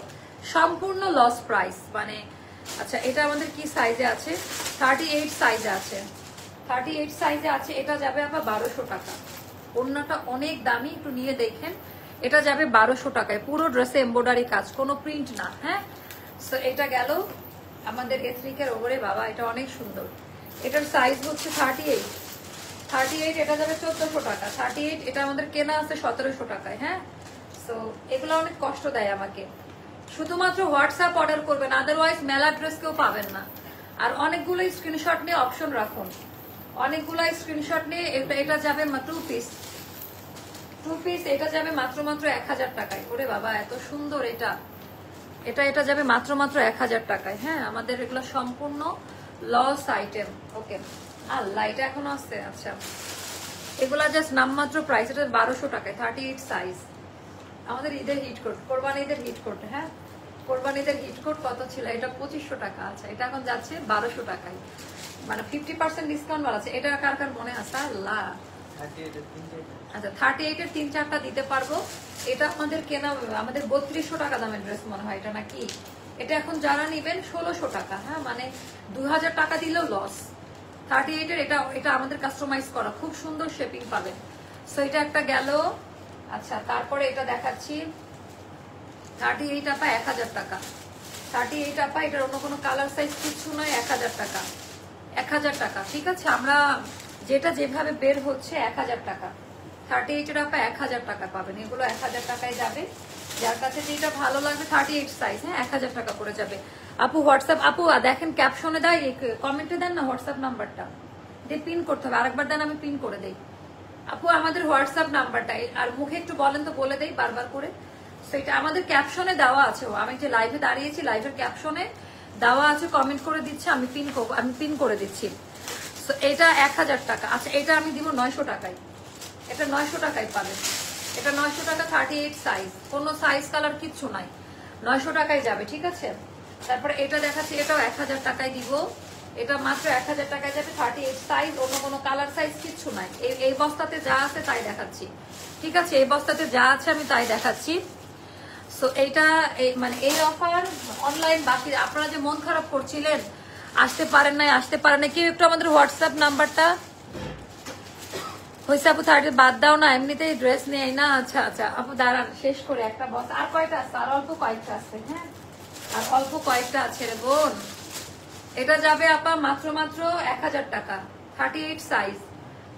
সম্পূর্ণ লস প্রাইস মানে। আচ্ছা, এটা আমাদের কি সাইজে আছে, 38 সাইজে আছে, 38 সাইজে আছে, এটা যাবে আবার 1200 টাকা। ওড়নাটা অনেক দামি, একটু নিয়ে দেখেন, এটা যাবে 1200 টাকায়, পুরো ড্রেসে এমব্রয়ডারি কাজ, কোনো প্রিন্ট না। হ্যাঁ, সো এটা গেল আমাদের এথনিকের ওপরে। বাবা, এটা অনেক সুন্দর, এটার সাইজ হচ্ছে 38, 38, এটা যাবে 1400 টাকা, 38, এটা আমাদের কেনা আছে 1700 টাকায়। হ্যাঁ, সো এগুলো অনেক কষ্ট দেয় আমাকে, শুধুমাত্র হোয়াটসঅ্যাপ অর্ডার করবেন, আদারওয়াইজ মেলা ড্রেস কেউ পাবেন না। আর অনেকগুলো স্ক্রিনশট নিয়ে অপশন রাখুন, অনেকগুলো স্ক্রিনশট নিয়ে। এটা যাবে 2 পিস, 2 পিস, এটা যাবে মাত্র 1000 টাকায়। ওরে বাবা, এত সুন্দর, এটা যাবে মাত্র 1000 টাকায়। হ্যাঁ, আমাদের এগুলো সম্পূর্ণ লস আইটেম। ওকে, আল্লাহ, এটা এখনো আছে। আচ্ছা, এগুলা জাস্ট নামমাত্র প্রাইস, এটা 1200 টাকায়, 38 সাইজ। আমাদের ঈদের হিট কোট, কোরবানি ঈদের হিট কোট। হ্যাঁ, কোরবানি ঈদের হিট কোট কত ছিল, এটা 2500 টাকা আছে, এটা এখন যাচ্ছে 1200 টাকায়, মানে 50% ডিসকাউন্ট আছে। এটা কার কার মনে আছে? আল্লাহ, আচ্ছা, 38 এর 3-4টা দিতে পারবো। এটা আমাদের কেনা, আমাদের 3200 টাকা দামের ড্রেস মনে হয় এটা, নাকি? এটা এখন যারা নিবেন 1600 টাকা। হ্যাঁ, মানে 2000 টাকা দিলেও লস। 38 এর এটা আমাদের কাস্টমাইজ করা, খুব সুন্দর শেপিং পাবেন। সো এটা একটা গেল। আচ্ছা, তারপরে এটা দেখাচ্ছি, 38 আপা 1000 টাকা, 38 আপা, এটার অন্য কোনো কালার সাইজ কিছু নয়, 1000 টাকা, 1000 টাকা। ঠিক আছে, আমরা যেটা যেভাবে বের হচ্ছে 1000 টাকা, 38 এর আপা 1000 টাকা পাবেন। এগুলো 1000 টাকায় যাবে, যার কাছে যেটা ভালো লাগবে। 38 সাইজ, হ্যাঁ, 1000 টাকা করে যাবে। আপু হোয়াটসঅ্যাপ, আপু দেখেন ক্যাপশনে দেয়, কমেন্টে দেন না হোয়াটসঅ্যাপ নাম্বারটা, দিয়ে পিন করতে হবে, আরেকবার দেন, আমি পিন করে দেই। আপু আমাদের হোয়াটসঅ্যাপ নাম্বারটা, আর মুখে একটু বলেন তো, বলে দেই বারবার করে। সেটা আমাদের ক্যাপশনে দেওয়া আছে, আমি যে লাইভে দাঁড়িয়েছি, লাইভের ক্যাপশনে দেওয়া আছে, কমেন্ট করে দিচ্ছে, আমি পিন করে দিচ্ছি। তো এটা 1000 টাকা। আচ্ছা এটা আমি দিব 900 টাকায়, এটা 900 টাকায় পাবেন, এটা 900 টাকা, 38 সাইজ, কোনো সাইজ কালার কিচ্ছু নাই, 900 টাকায় যাবে, ঠিক আছে। তারপরে এটা দেখাচ্ছি, এটাও 1000 টাকায় দিব, এটা মাত্র 1000 টাকায় যাবে, 38 সাইজ, অন্য কোনো কালার সাইজ কিচ্ছু নাই। এই বস্তাতে যা আছে তাই দেখাচ্ছি, ঠিক আছে, এই বস্তাতে যা আছে আমি তাই দেখাচ্ছি। সো এইটা মানে এই অফার অনলাইন, বাকি আপনারা যে মন খারাপ করছিলেন আসতে পারেন নাই, কেউ একটু আমাদের হোয়াটসঅ্যাপ নাম্বারটা হয়েছে আপু 30 বাদ দাও না, এমনিতেই ড্রেস নেই না। আচ্ছা আচ্ছা আপু দাঁড়ান শেষ করে একটা বস, আর কয়টা আছে, আর অল্প কয়েকটা আছে, হ্যাঁ আর অল্প কয়েকটা আছে রে বোন। এটা যাবে আপা মাত্র 1000 টাকা, 38 সাইজ,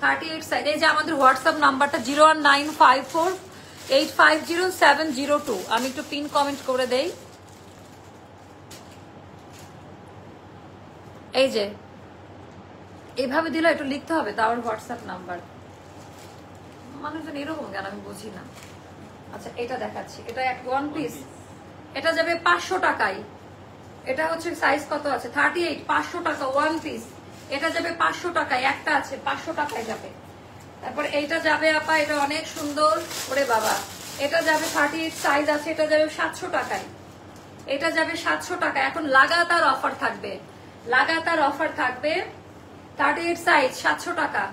38 সাইজ। এই যে আমাদের হোয়াটসঅ্যাপ নাম্বারটা 01954850702, আমি একটু পিন কমেন্ট করে দেই। এই যে এইভাবে দিলে একটু লিখতে হবে, তার হোয়াটসঅ্যাপ নাম্বার, মানুষজন এরকম কেন আমি বুঝি না। আচ্ছা এটা দেখাচ্ছি, এটা এক ওয়ান পিস, এটা যাবে 500 টাকায়, এটা হচ্ছে সাইজ কত আছে 38, 500 টাকা ওয়ান পিস, এটা যাবে 500 টাকায়, একটা আছে 500 টাকায় যাবে। তারপর এইটা যাবে আপা, এটা অনেক সুন্দর, ওরে বাবা, এটা যাবে 38 সাইজ আছে, এটা যাবে 700 টাকায়, এটা যাবে 700 টাকা। এখন লাগাতার অফার থাকবে, লাগাতার অফার থাকবে। 38 সাইজ 700 টাকা,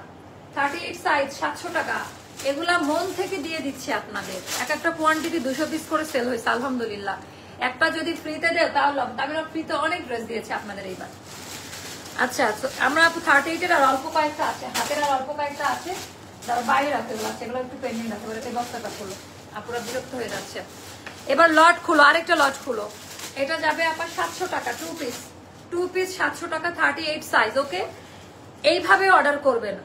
38 সাইজ 700 টাকা, এগুলা মন থেকে দিয়ে দিচ্ছে আপনাদের। এক একটা কোয়ান্টিটি 200 পিস করে সেল হয়েছে আলহামদুলিল্লাহ। একটা যদি ফ্রিতে দেয় তাহলে আমরা ফ্রিতে অনেক ড্রেস দিয়েছি আপনাদের এইবার। আচ্ছা আমরা 38 এর আর অল্প কয়েকটা আছে, হাতের আর অল্প কয়েকটা আছে, যারা বাইরে রাখতে গুলো আছে, এগুলো একটু পেন্ডিং রাখতে পারে। এই বস্তাটা খুলো, আপুরা বিরক্ত হয়ে যাচ্ছে। এবার লট খুলো, আরেকটা লট খুলো। এটা যাবে আপনার 700 টাকা, 2 পিস 700 টাকা, 38 সাইজ। ওকে, এইভাবে অর্ডার করবেন,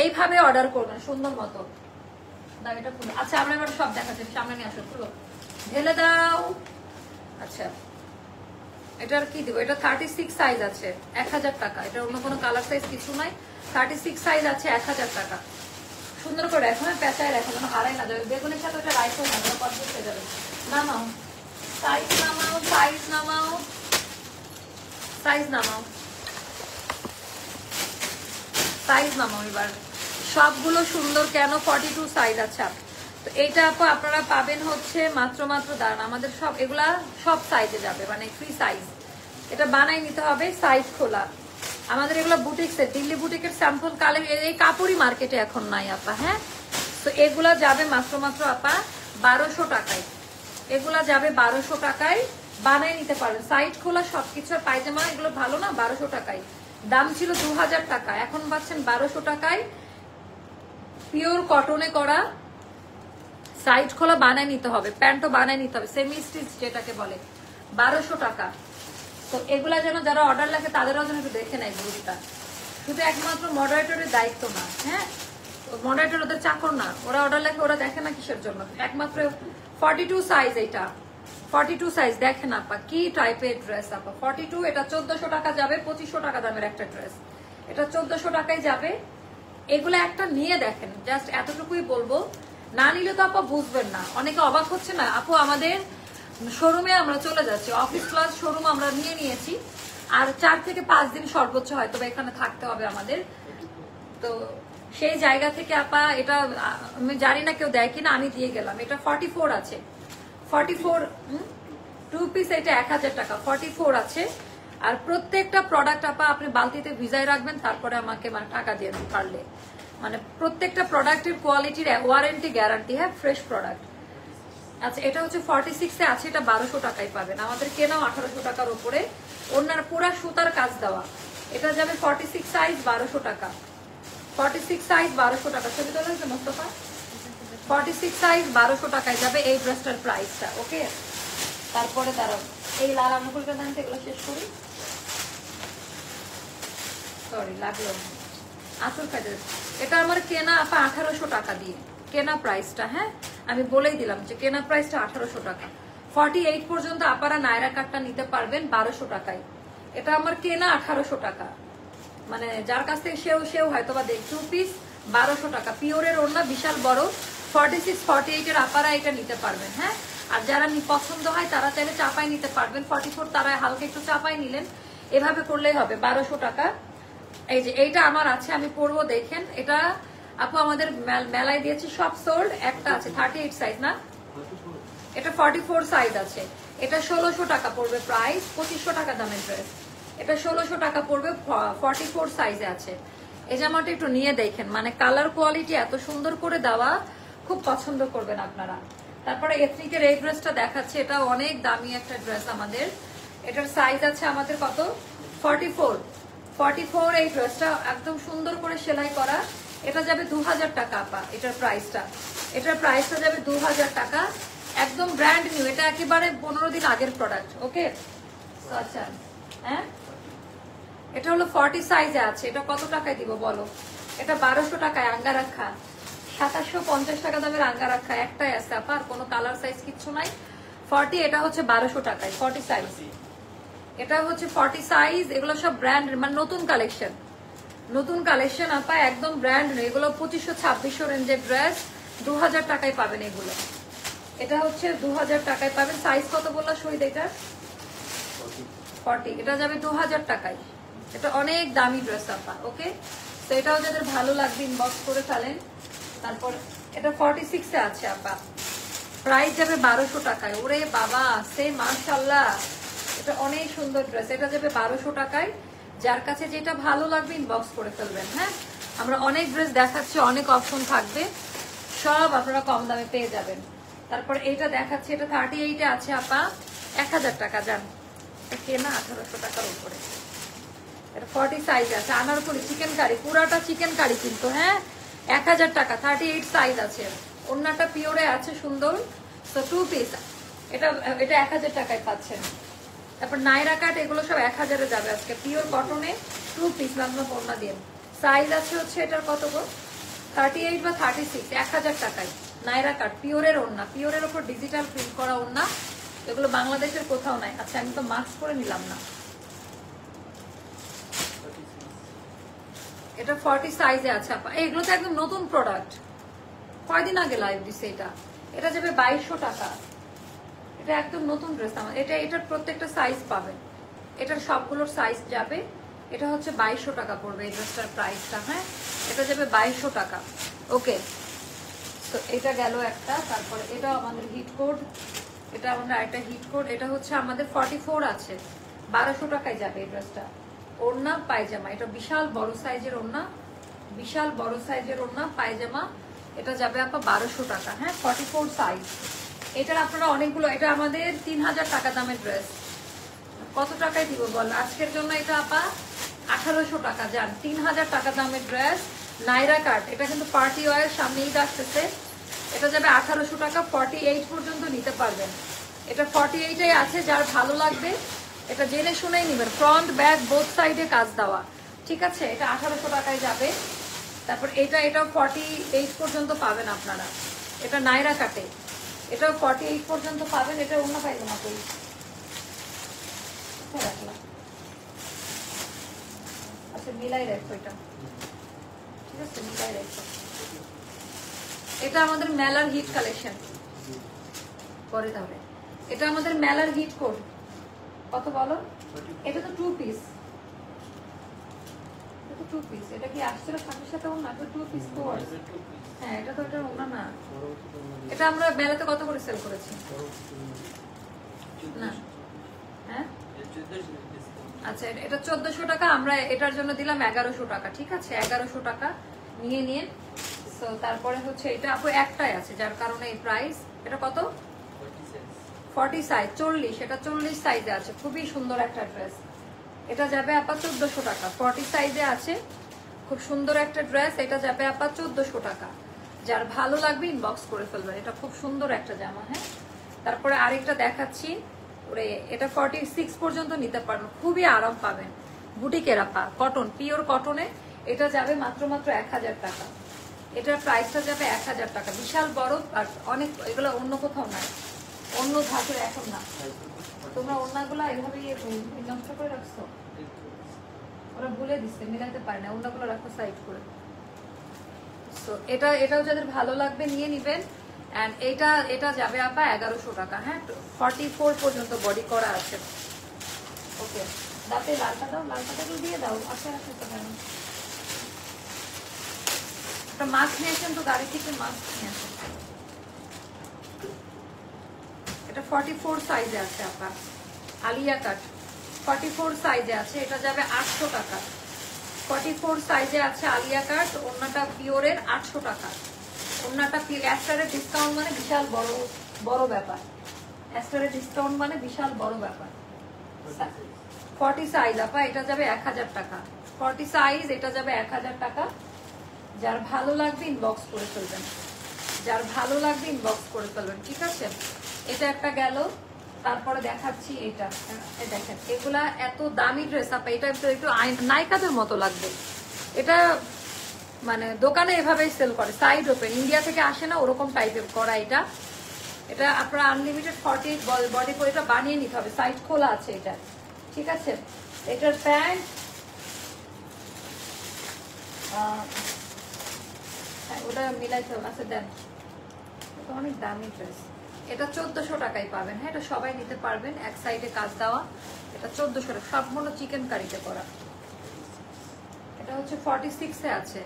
এইভাবে অর্ডার করবেন সুন্দর মতো। দাও এটা খুলো। আচ্ছা আমরা এবার সব দেখাচ্ছি, সামনে নিয়ে আসো, খুলো, ঢেলে দাও। আচ্ছা এটার কি দিব, এটা 36 সাইজ আছে, 1000 টাকা, এটা অন্য কোনো কালার সাইজ কিছু নাই, 36 সাইজ আছে, 1000 টাকা। সুন্দর করে এখন পেঁচায় রাখো, যেন হারাই না যাবে, বেগুনের সাথে ওটা রাইসও না, কত হয়ে যাবে। নামাও সাইজ, নামাও সাইজ, নামাও সাইজ, নামাও সাইজ, নামাও। এবার সবগুলো সুন্দর কেন, 42 সাইজ। আচ্ছা তো এইটা আপু আপনারা পাবেন হচ্ছে মাত্র দাঁড়ান, আমাদের সব এগুলা সব সাইজে যাবে, মানে ফ্রি সাইজ, এটা বানাই নিতে হবে, সাইজ খোলা। আমাদের এগুলো বুটিক্সের, দিল্লি বুটিকের স্যাম্পল কালে, এই কাপড়ই মার্কেটে এখন নাই আপা। হ্যাঁ তো এগুলা যাবে মাত্র আপা 1200 টাকায়, এগুলা যাবে 1200 টাকায়, বানাই নিতে পারবেন, সাইজ খোলা সবকিছু। পায়জামা এগুলো ভালো না, 1200 টাকায়, দাম ছিল 2000 টাকা, এখন পাচ্ছেন 1200 টাকায়, পিওর কটনে করা, সাইড খোলা, বানায় নিতে হবে, প্যান্টও বানায় নিতে হবে, সেমি স্টিচ যেটাকে বলে, 1200 টাকা। তো এগুলা যেন যারা অর্ডার লাগে তাদেরও যেন একটু দেখে নেয় গ্রুপটা, শুধু একমাত্র মডারেটরের দায়িত্ব না। হ্যাঁ মডারেটর ওদের চাকর না, ওরা অর্ডার লাগে, ওরা দেখে না কিসের জন্য, একমাত্র 42 সাইজ, এইটা 42 সাইজ। দেখেন আপা কি টাইপের ড্রেস আপা, 42, এটা 1400 টাকা যাবে, 2500 টাকা দামের একটা ড্রেস, এটা 1400 টাকায় যাবে। এগুলো একটা নিয়ে দেখেন, জাস্ট এতটুকুই বলবো, না নিলে তো আপা বুঝবেন না। অনেকে অবাক হচ্ছে না আপু, আমাদের শোরুমে আমরা চলে যাচ্ছি, অফিস প্লাস শোরুম আমরা নিয়েছি, আর 4 থেকে 5 দিন সর্বোচ্চ হয়তো এখানে থাকতে হবে আমাদের। তো সেই জায়গা থেকে আপা এটা আমি জানি না কেউ দেয় কিনা, আমি দিয়ে গেলাম। এটা 44 আছে, 44 2 পিস, এটা 1000 টাকা, 44 আছে। আর প্রত্যেকটা প্রোডাক্ট আপা আপনি বালতিতে ভিজাই রাখবেন, তারপরে আমাকে মানে টাকা দিয়ে পারলে, মানে প্রত্যেকটা প্রোডাক্টের কোয়ালিটির ওয়ারেন্টি গ্যারান্টি, হ্যাঁ ফ্রেশ প্রোডাক্ট। আচ্ছা এটা হচ্ছে 46 এ আছে, এটা 1200 টাকায় পাবেন, আমাদের কেনাও 1800 টাকার উপরে, ওনার পুরা সুতার কাজ দেওয়া। এটা যাবে 46 সাইজ, 1200 টাকা, 46 সাইজ 1200 টাকা। ছবি তোলা হয়েছে মোস্তফা, 46 সাইজ 1200 টাকায় যাবে এই ড্রেসটার প্রাইসটা। ওকে তারপরে দাঁড়াও, এই লাল আনুকুলটা দেন, এগুলো শেষ করি, সরি লাগলো আসল কাজে। এটা আমার কেনা আপা 1800 টাকা দিয়ে, কেনা প্রাইসটা, হ্যাঁ আমি বলেই দিলাম যে কেনা প্রাইসটা 1800 টাকা। 48 পর্যন্ত আপারা নায়রা কাটটা নিতে পারবেন 1200 টাকায়, এটা আমার কেনা 1800 টাকা, মানে যার কাছ থেকে সেও হয়তো বা দেখ। 2 পিস 1200 টাকা, পিওরের ওড়না বিশাল বড়, 46 48 এর আপারা এটা নিতে পারবেন। হ্যাঁ আর যারা পছন্দ হয় তারা চাইলে চাপায় নিতে পারবেন। 44 তারা হালকা একটু চাপায় নিলেন, এভাবে করলেই হবে। 1200 টাকা। এই যে এইটা আমার আছে, আমি পরবো, দেখেন। এটা আপু আমাদের মেলায় দিয়েছি, সব সোল্ড। একটা আছে 38 সাইজ না, এটা 44 সাইজ আছে। এটা 1600 টাকা পড়বে প্রাইস, 2500 টাকা দামের ড্রেস। এটা 1600 টাকা পড়বে, 44 সাইজে আছে। এই জামাটা একটু নিয়ে দেখেন, মানে কালার কোয়ালিটি এত সুন্দর করে দেওয়া, খুব পছন্দ করবেন আপনারা। তারপরে এথনিকের এই ড্রেসটা দেখাচ্ছে, এটা অনেক দামি একটা ড্রেস আমাদের। এটার সাইজ আছে আমাদের কত, 44। এই ড্রেসটা একদম সুন্দর করে সেলাই করা। এটা যাবে 2000 টাকা আপা, এটার প্রাইসটা যাবে 2000 টাকা, একদম ব্র্যান্ড নিউ। এটা একেবারে 15 দিন আগের প্রোডাক্ট। ওকে, আচ্ছা, হ্যাঁ, এটা হলো 40 সাইজে আছে। এটা কত টাকায় দিব বলো? এটা 1200 টাকায় আঙ্গা রাখা, 2750 টাকা দামের আঙ্গা রাখা একটাই আছে আপা, আর কোনো কালার সাইজ কিচ্ছু নাই। 40, এটা হচ্ছে 1200 টাকায় 40 সাইজ। এটা হচ্ছে 40 সাইজ। এগুলো সব ব্র্যান্ড, মানে নতুন কালেকশন আপা, একদম ব্র্যান্ড নেই। এগুলো 2500-2600 রেঞ্জের ড্রেস, 2000 টাকায় পাবেন এগুলো। এটা হচ্ছে 2000 টাকায় পাবেন। সাইজ কত বললা শহীদ? এটা 40, এটা যাবে 2000 টাকায়। এটা অনেক দামি ড্রেস আপা। ওকে, তো এটাও যাদের ভালো লাগবে ইনবক্স করে ফেলেন। তারপর এটা 46 এ আছে আপা, প্রাইস যাবে 1200 টাকায়। ওরে বাবা, সে মাশাআল্লাহ, এটা অনেক সুন্দর ড্রেস। এটা যাবে 1200 টাকায়। যার কাছে যেটা ভালো লাগবে ইনবক্স করে ফেলবেন। হ্যাঁ, আমরা অনেক ড্রেস দেখাচ্ছি, অনেক অপশন থাকবে, সব আপনারা কম দামে পেয়ে যাবেন। তারপর এটা দেখাচ্ছি, এটা 38 এ আছে আপা, 1000 টাকা। যান, কেনা 1800 টাকার উপরে। এটা 40 সাইজ আছে, আনারকলি চিকেন কারি, পুরাটা চিকেন কারি কিন্তু। হ্যাঁ, 1000 টাকা, 38 সাইজ আছে। ওন্নাটা পিওরে আছে, সুন্দর। তো 2 পিস, এটা 1000 টাকায় পাচ্ছেন। তারপর নাইরা কাট, এগুলো সব 1000 এ যাবে আজকে। পিওর কটনে 2 পিস লাগলো ওন্না দিয়ে। সাইজ আছে হচ্ছে এটার কত গো, 38 বা 36, 1000 টাকায় নাইরা কাট, পিওরের ওন্না, পিওরের উপর ডিজিটাল প্রিন্ট করা ওন্না। এগুলো বাংলাদেশের কোথাও নাই। আচ্ছা, আমি তো মাস্ক করে নিলাম না। এটা 40 সাইজে আছে আপা। এগুলো তো একদম নতুন প্রোডাক্ট, কয়দিন আগে লাইভ দিছে এটা। এটা যাবে 2200 টাকা। এটা একদম নতুন ড্রেস আমার। এটার প্রত্যেকটা সাইজ পাবেন, এটার সবগুলোর সাইজ যাবে। এটা হচ্ছে 2200 টাকা পড়বে এই ড্রেসটার প্রাইসটা। হ্যাঁ, এটা যাবে 2200 টাকা। ওকে, তো এটা গেল একটা। তারপরে এটা আমাদের হিট কোড, এটা আমাদের আরেকটা হিট কোড। এটা হচ্ছে আমাদের 44 আছে, 1200 টাকায় যাবে এই ড্রেসটা। ওড়না পায়জামা, এটা বিশাল বড় সাইজের ওড়না, বিশাল বড় সাইজের ওড়না পায়জামা। এটা যাবে আপা 1200 টাকা। হ্যাঁ, 44 সাইজ। এটার আপনারা অনেকগুলো, এটা আমাদের 3000 টাকা দামের ড্রেস। কত টাকায় দিব বল আজকের জন্য? এটা আপা 1800 টাকা। যান, 3000 টাকা দামের ড্রেস, নাইরা কাট। এটা কিন্তু পার্টি ওয়ার, সামনে ঈদ আসতেছে। এটা যাবে 1800 টাকা, 48 পর্যন্ত নিতে পারবেন। এটা 48 আছে, যার ভালো লাগবে এটা জেনে শুনেই নিবেন। ফ্রন্ট ব্যাক বোথ সাইডে কাজ দেওয়া, ঠিক আছে। এটা 1800 টাকায় যাবে। তারপর এটাও 48 পর্যন্ত পাবেন আপনারা। এটা নাইরা কাটে, এটাও 48 পর্যন্ত পাবেন। এটা অন্য পাইব না কই, আচ্ছা মিলাই রাখো এটা, ঠিক আছে, মিলাই রাখো। এটা আমাদের মেলার হিট কালেকশন পরে তাহলে। এটা আমাদের মেলার হিট কোড, কত বলো? এটা তো 2 পিস, এটা 2 পিস। এটা কি আসছিল সাথে সাথে ওনা? এটা 2 পিস কোড। হ্যাঁ, এটা তো এটা ওনা না। এটা আমরা মেলাতে কত করে সেল করেছি না? হ্যাঁ, আচ্ছা, এটা 1400 টাকা। আমরা এটার জন্য দিলাম 1100 টাকা, ঠিক আছে। 1100 টাকা নিয়ে নিন। সো তারপরে হচ্ছে এটা আপু একটাই আছে, যার কারণে এই প্রাইস। এটা কত? 40 সাইজ, 40। এটা 40 সাইজে আছে, খুবই সুন্দর একটা ড্রেস। এটা যাবে আপা 1400 টাকা। 40 সাইজে আছে, খুব সুন্দর একটা ড্রেস। এটা যাবে আপা 1400 টাকা। যার ভালো লাগবে ইনবক্স করে ফেলবেন। এটা খুব সুন্দর একটা জামা। হ্যাঁ, তারপরে আরেকটা দেখাচ্ছি, ওরে এটা 46 পর্যন্ত নিতে পারবেন, খুবই আরাম পাবেন। বুটিকের আপা, কটন, পিওর কটনে। এটা যাবে মাত্র 1000 টাকা। এটার প্রাইসটা যাবে 1000 টাকা। বিশাল বড়, আর অনেক, এগুলো অন্য কোথাও নাই, অন্য ধাতুর এখন না। তোমরা অন্যগুলো এভাবে নষ্ট করে রাখছো, ওরা ভুলে দিচ্ছে, মিলাইতে পারে না। অন্যগুলো রাখো সাইড করে। তো এটাও যাদের ভালো লাগবে নিয়ে নিবেন। এন্ড এটা যাবে আপা 1100 টাকা। হ্যাঁ, 44 পর্যন্ত বডি করা আছে। ওকে, দাঁতে লালটা দাও, লালটা দিয়ে দাও। আচ্ছা আচ্ছা, কেন একটা মাস্ক নিয়েছেন তো, গাড়ি থেকে মাস্ক নিয়ে আসেন। এটা 44 সাইজে আছে আপা, আলিয়া কাট 44 সাইজে আছে, এটা যাবে 800 টাকা। 44 সাইজে আছে আলিয়া কাট, ওন্নাটা পিওরের 800 টাকা। ওন্নাটা অ্যাস্টারের ডিসকাউন্ট মানে বিশাল বড় ব্যাপার। অ্যাস্টারের ডিসকাউন্ট মানে বিশাল বড় ব্যাপার। 40 সাইজ আপা, এটা যাবে 1000 টাকা। 40 সাইজ, এটা যাবে 1000 টাকা। যার ভালো লাগবে ইনবক্স করে ফেলবেন, যার ভালো লাগবে ইনবক্স করে ফেলবেন, ঠিক আছে? এটা একটা গেল। তারপরে দেখাচ্ছি এটা, দেখেন এগুলা এত দামি ড্রেস আপা, এটা একটু নায়িকাদের মতো লাগবে। এটা মানে দোকানে এভাবেই সেল করে, সাইড ওপেন, ইন্ডিয়া থেকে আসে না ওরকম টাইপের করা। এটা আপনারা আনলিমিটেড 48 বডি করে এটা বানিয়ে নিতে হবে, সাইড খোলা আছে এটা, ঠিক আছে? এটার প্যান্ট ওটা মিলাইতে হবে। আচ্ছা দেন, এটা অনেক দামি ড্রেস। এটা 1400 টাকায় পাবেন। হ্যাঁ, এটা সবাই নিতে পারবেন, এক সাইডে কাজ দেওয়া। এটা 1400 টাকা, সম্পূর্ণ চিকেন কারিতে করা। এটা হচ্ছে 46 এ আছে।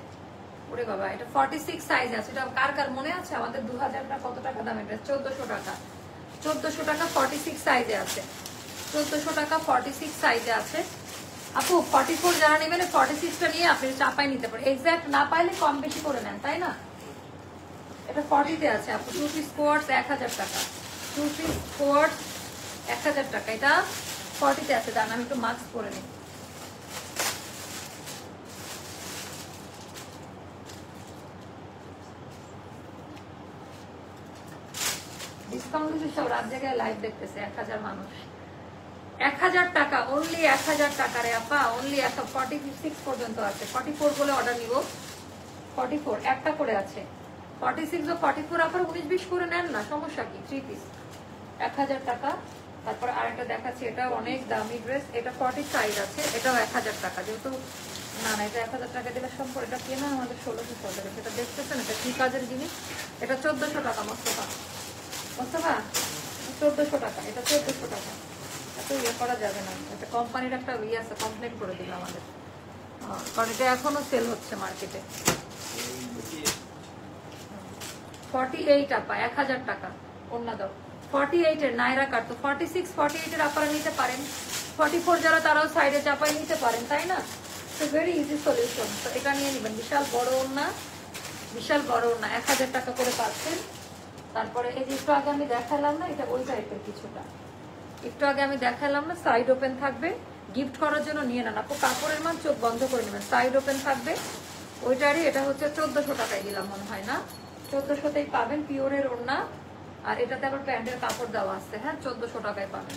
ওরে বাবা, এটা 46 সাইজ আছে। এটা কার কার মনে আছে আমাদের 2000 টাকা কত টাকা দাম? এটা 1400 টাকা। 1400 টাকা 46 সাইজে আছে। 1400 টাকা 46 সাইজে আছে। আপু 44 যারা নেবেন 46টা নিয়ে আপনি চাপাই নিতে পারেন, এক্সাক্ট না পাইলে কম বেশি করে নেন, তাই না? এটা 40 তে আছে আপু। 2 পিস কোয়ার্টস 1000 টাকা। 2 পিস কোয়ার্টস 1000 টাকা। এটা 40 তে আছে। দাঁড়ান আমি একটু মাস্ক পরে নিই। ডিসকাউন্ট দিচ্ছে সব, রাত জায়গায় লাইভ দেখতেছে 1000 মানুষ। 1000 টাকা, অনলি 1000 টাকা রে আপা, অনলি 46 পর্যন্ত আছে। 44 বলে অর্ডার নিব। 44 একটা করে আছে। 46 ও 44 আপনার 19-20 করে নেন না, সমস্যা কি? 3 পিস 1000 টাকা। তারপর আরেকটা দেখাচ্ছি, এটা অনেক দামি ড্রেস। এটা 40 সাইজ আছে, এটাও 1000 টাকা। যেহেতু না এটা 1000 টাকা দিলে সম্পর্ক, এটা কেনা আমাদের 1600 টাকা। সেটা দেখতেছেন, এটা কি কাজের জিনিস? এটা 1400 টাকা। মোস্তফা 1400 টাকা। এটা 1400 টাকা। এত ইয়ে করা যাবে না, এটা কোম্পানির একটা ইয়ে আছে, কমপ্লেন করে দিল আমাদের, কারণ এটা এখনো সেল হচ্ছে মার্কেটে। 48 আপা 1000 টাকা। অন্য দাও 48 এর নাইরা কাট। তো 46 48 এর আপনারা নিতে পারেন। 44 যারা তারাও সাইডে চাপাই নিতে পারেন, তাই না? তো ভেরি ইজি সলিউশন। তো এটা নিয়ে নেবেন, বিশাল বড় ওড়না, বিশাল বড় ওড়না, 1000 টাকা করে পাচ্ছেন। তারপরে এই যে একটু আগে আমি দেখালাম না, এটা ওই টাইপের কিছুটা, একটু আগে আমি দেখালাম না, সাইড ওপেন থাকবে, গিফট করার জন্য নিয়ে নেন আপু। কাপড়ের মান চোখ বন্ধ করে নেবেন, সাইড ওপেন থাকবে ওইটারই। এটা হচ্ছে 1400 টাকায় দিলাম মনে হয় না, 1400তেই পাবেন, পিওরের ওড়না। আর এটাতে আবার প্যান্টের কাপড় দেওয়া আছে। হ্যাঁ, 1400 টাকায় পাবেন।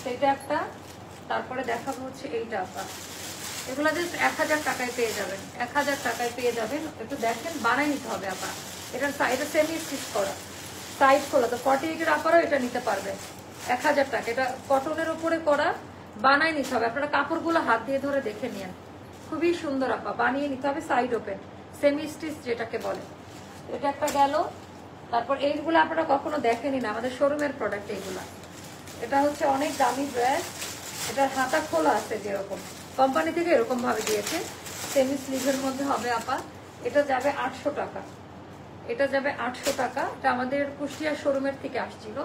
সেটা একটা। তারপরে দেখাবো হচ্ছে এইটা আপা, এগুলো জাস্ট 1000 টাকায় পেয়ে যাবেন। 1000 টাকায় পেয়ে যাবেন। একটু দেখেন, বানাই নিতে হবে আপা। এটা সেমি স্টিচ করা, সাইড খোলা। তো 48 এর আপারও এটা নিতে পারবেন 1000 টাকা। এটা কটনের উপরে করা, বানাই নিতে হবে। আপনারা কাপড়গুলো হাত দিয়ে ধরে দেখে নিন, খুবই সুন্দর আপা, বানিয়ে নিতে হবে। সাইড ওপেন সেমি স্টিচ যেটাকে বলে, এটা একটা গেল। তারপর এইগুলো আপনারা কখনো দেখেনি না, আমাদের শোরুমের প্রোডাক্ট এইগুলা। এটা হচ্ছে অনেক দামি ড্রেস, এটা হাতা খোলা আছে, যেরকম কোম্পানি থেকে এরকম ভাবে দিয়েছে, সেমি স্লিভের মধ্যে হবে আপা। এটা যাবে 800 টাকা। এটা যাবে 800 টাকা। এটা আমাদের কুষ্টিয়া শোরুমের থেকে আসছিল,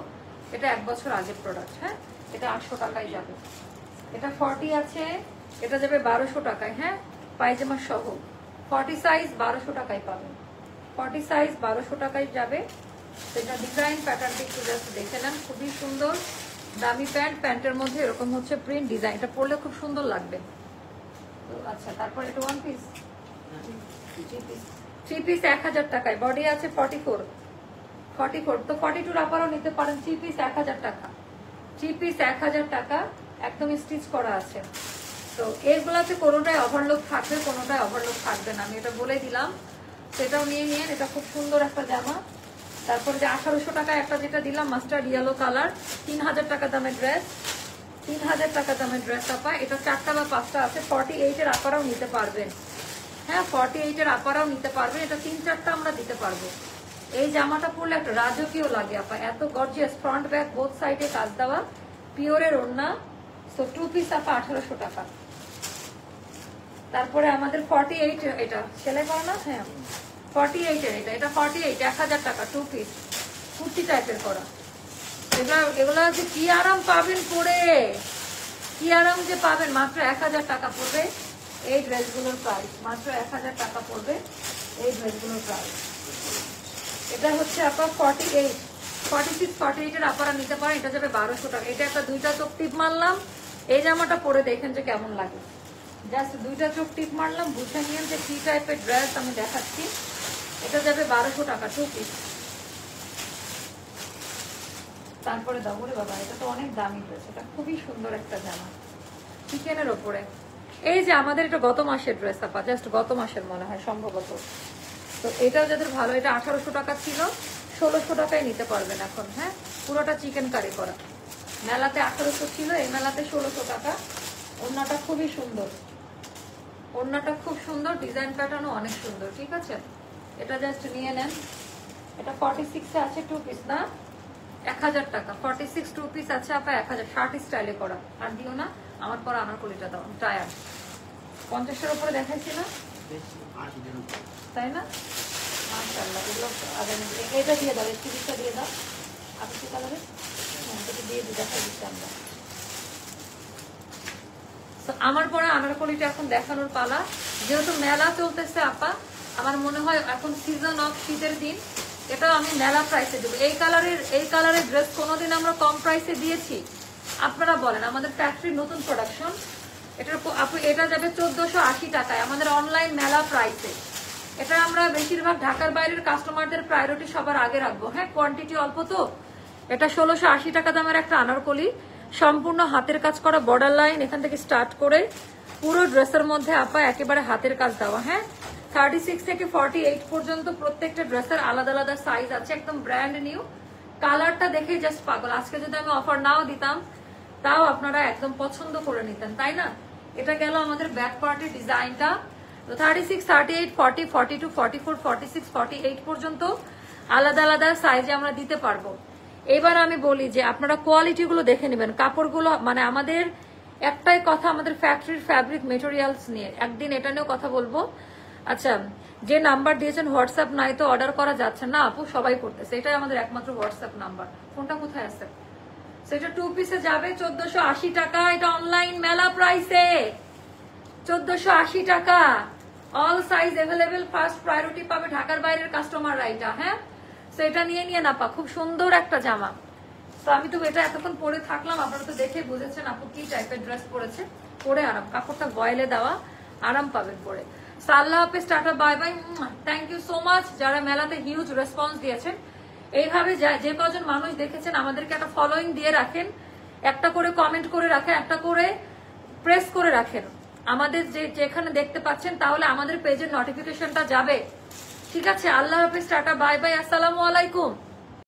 এটা 1 বছর আগের প্রোডাক্ট। হ্যাঁ, এটা 800 টাকায় যাবে। এটা 40 আছে, এটা যাবে 1200 টাকায়। হ্যাঁ, পায়জামা সহ 40 সাইজ 1200 টাকায় পাবেন। 40 সাইজ 1200 টাকায় যাবে। এটা ডিজাইন প্যাটার্নটা একটু জাস্ট দেখে নেন, খুবই সুন্দর দামি প্যান্ট। প্যান্টের মধ্যে এরকম হচ্ছে প্রিন্ট ডিজাইন, এটা পরলে খুব সুন্দর লাগবে। তো আচ্ছা, তারপর এটা 1 পিস 3 পিস 1000 টাকায়। বডি আছে 44। তো 42 আপারও নিতে পারেন। 3 পিস 1000 টাকা। 3 পিস 1000 টাকা, একদম স্টিচ করা আছে। তো এগুলাতে কোনোটাই ওভারলোক থাকবে, কোনোটাই ওভারলোক থাকবে না, আমি এটা বলে দিলাম। সেটাও নিয়ে নিন, এটা খুব সুন্দর একটা জামা। তারপরে যে 1800 টাকা একটা যেটা দিলাম, মাস্টার্ড ইয়েলো কালার, 3000 টাকা দামের ড্রেস। 3000 টাকা দামের ড্রেস আপা। এটা 4টা বা 5টা আছে। 48 এর আপারাও নিতে পারবেন। হ্যাঁ, 48 এর আপারাও নিতে পারবেন। এটা 3-4টা আমরা দিতে পারবো। এই জামাটা পরলে একটা রাজকীয় লাগে আপা, এত গর্জিয়াস, ফ্রন্ট ব্যাক বোথ সাইডে কাজ দেওয়া, পিওরের ওড়না। সো 2 পিস আপা 1800 টাকা। তারপরে আমাদের 48 এটা সেলাই করা না, হ্যাঁ 48 এর এটা 48 1000 টাকা 2 পিস কুর্তি টাইপের করা। এগুলা যে কি আরাম পাবেন পরে, কি আরাম যে পাবেন, মাত্র 1000 টাকা পড়বে এই ড্রেসগুলোর প্রাইস, মাত্র 1000 টাকা পড়বে এই ড্রেসগুলোর প্রাইস। এটা হচ্ছে আপনার 48 46 48 এর আপনারা নিতে পারেন, এটা যাবে 1200 টাকা। এটা একটা দুইটা চোখ টিপ মারলাম, এই জামাটা পরে দেখেন যে কেমন লাগে, জাস্ট দুইটা চোখ টিপ মারলাম, বুঝে নিয়েন যে কি টাইপের ড্রেস আমি দেখাচ্ছি। এটা যাবে 1200 টাকা 2 পিস। তারপরে দাও রে বাবা, এটা তো অনেক দামি ড্রেস, এটা খুবই সুন্দর একটা জামা চিকেনের ওপরে। এই যে আমাদের এটা গত মাসের ড্রেস আপা, জাস্ট গত মাসের মনে হয় সম্ভবত। তো এটাও যাদের ভালো, এটা 1800 টাকা ছিল, 1600 টাকায় নিতে পারবেন এখন। হ্যাঁ, পুরোটা চিকেন কারি করা, মেলাতে 1800 ছিল, এই মেলাতে 1600 টাকা। ওড়নাটা খুবই সুন্দর, ওড়নাটা খুব সুন্দর, ডিজাইন প্যাটার্নও অনেক সুন্দর। ঠিক আছে, এটা জাস্ট নিয়ে নেন। এটা 46 এ আছে 2 পিস না, 1000 টাকা। 46 2 পিস আছে আপা 1000, শার্ট স্টাইলে করা। আর দিও না, আমার পর আনারকলিটা দাও, টায়ার 50 এর উপরে দেখাইছি না, তাই না? মাশাআল্লাহ, এগুলো এটা দিয়ে দাও, স্টিচটা দিয়ে দাও। আপনি কি কালারে? হ্যাঁ, এটা দিয়ে দিই, দেখাই দিচ্ছি আমরা। আমার পরে আনারকলিটা এখন দেখানোর পালা, যেহেতু মেলা চলতেছে আপা, আমার মনে হয় এখন সিজন অফ শীতের দিন, এটাও আমি মেলা প্রাইসে দেবো। এই কালারের ড্রেস কোনোদিন আমরা কম প্রাইসে দিয়েছি? আপনারা বলেন, আমাদের ফ্যাক্টরির নতুন প্রোডাকশন, এটা যাবে 1480 টাকায় আমাদের অনলাইন মেলা প্রাইসে। এটা আমরা বেশিরভাগ ঢাকার বাইরের কাস্টমারদের প্রায়োরিটি সবার আগে রাখবো। হ্যাঁ, কোয়ান্টিটি অল্প তো। এটা 1680 টাকা দামের একটা আনারকলি, সম্পূর্ণ হাতের কাজ করা, বর্ডার লাইন এখান থেকে স্টার্ট করে পুরো ড্রেসের মধ্যে আপা একেবারে হাতের কাজ দেওয়া। হ্যাঁ, 36 থেকে 48 পর্যন্ত প্রত্যেকটা ড্রেসের আলাদা আলাদা সাইজ আছে, একদম ব্র্যান্ড নিউ। কালারটা দেখে জাস্ট পাগল। আজকে যদি আমি অফার নাও দিতাম তাও আপনারা একদম পছন্দ করে নিতেন, তাই না? এটা গেল আমাদের ব্যাক পার্টের ডিজাইনটা। তো 36, 38, 40, 42, 44, 46, 48 পর্যন্ত আলাদা আলাদা সাইজে আমরা দিতে পারবো। এবার আমি বলি যে আপনারা কোয়ালিটি গুলো দেখে নেবেন, কাপড়গুলো, মানে আমাদের একটাই কথা, আমাদের ফ্যাক্টরির ফ্যাব্রিক মেটেরিয়ালস নিয়ে একদিন এটা নিয়েও কথা বলবো। আচ্ছা, যে নাম্বার দিয়েছেন হোয়াটসঅ্যাপ নাই তো অর্ডার করা যাচ্ছে না আপু, সবাই করতেছে, এটাই আমাদের একমাত্র হোয়াটসঅ্যাপ নাম্বার। ফোনটা কোথায় আছে? সেটা 2 পিসে যাবে 1480 টাকা, এটা অনলাইন মেলা প্রাইসে 1480 টাকা। All size available, first priority পাবে ঢাকার বাইরের কাস্টমাররা এটা। হ্যাঁ, সেটা নিয়ে না পা, খুব সুন্দর একটা জামা। তো আমি তো এটা এতক্ষণ পরে থাকলাম, আপনারা তো দেখে বুঝেছেন আপু কি টাইপের ড্রেস পরেছে। পরে আরাম, কাপড়টা বয়েলে দেওয়া, আরাম পাবেন পরে। আল্লাহ হাফেজ, tata, bye bye, thank you so much যারা মেলাতে হিউজ রেসপন্স দিয়েছেন। এইভাবে যে কজন মানুষ দেখেছেন আমাদেরকে একটা ফলোইং দিয়ে রাখেন, একটা করে কমেন্ট করে রাখেন, একটা করে প্রেস করে রাখেন আমাদের যেখানে দেখতে পাচ্ছেন, তাহলে আমাদের পেজের নোটিফিকেশনটা যাবে। ঠিক আছে, আল্লাহ হাফেজ, টাটা, বাই বাই, আসসালামু আলাইকুম।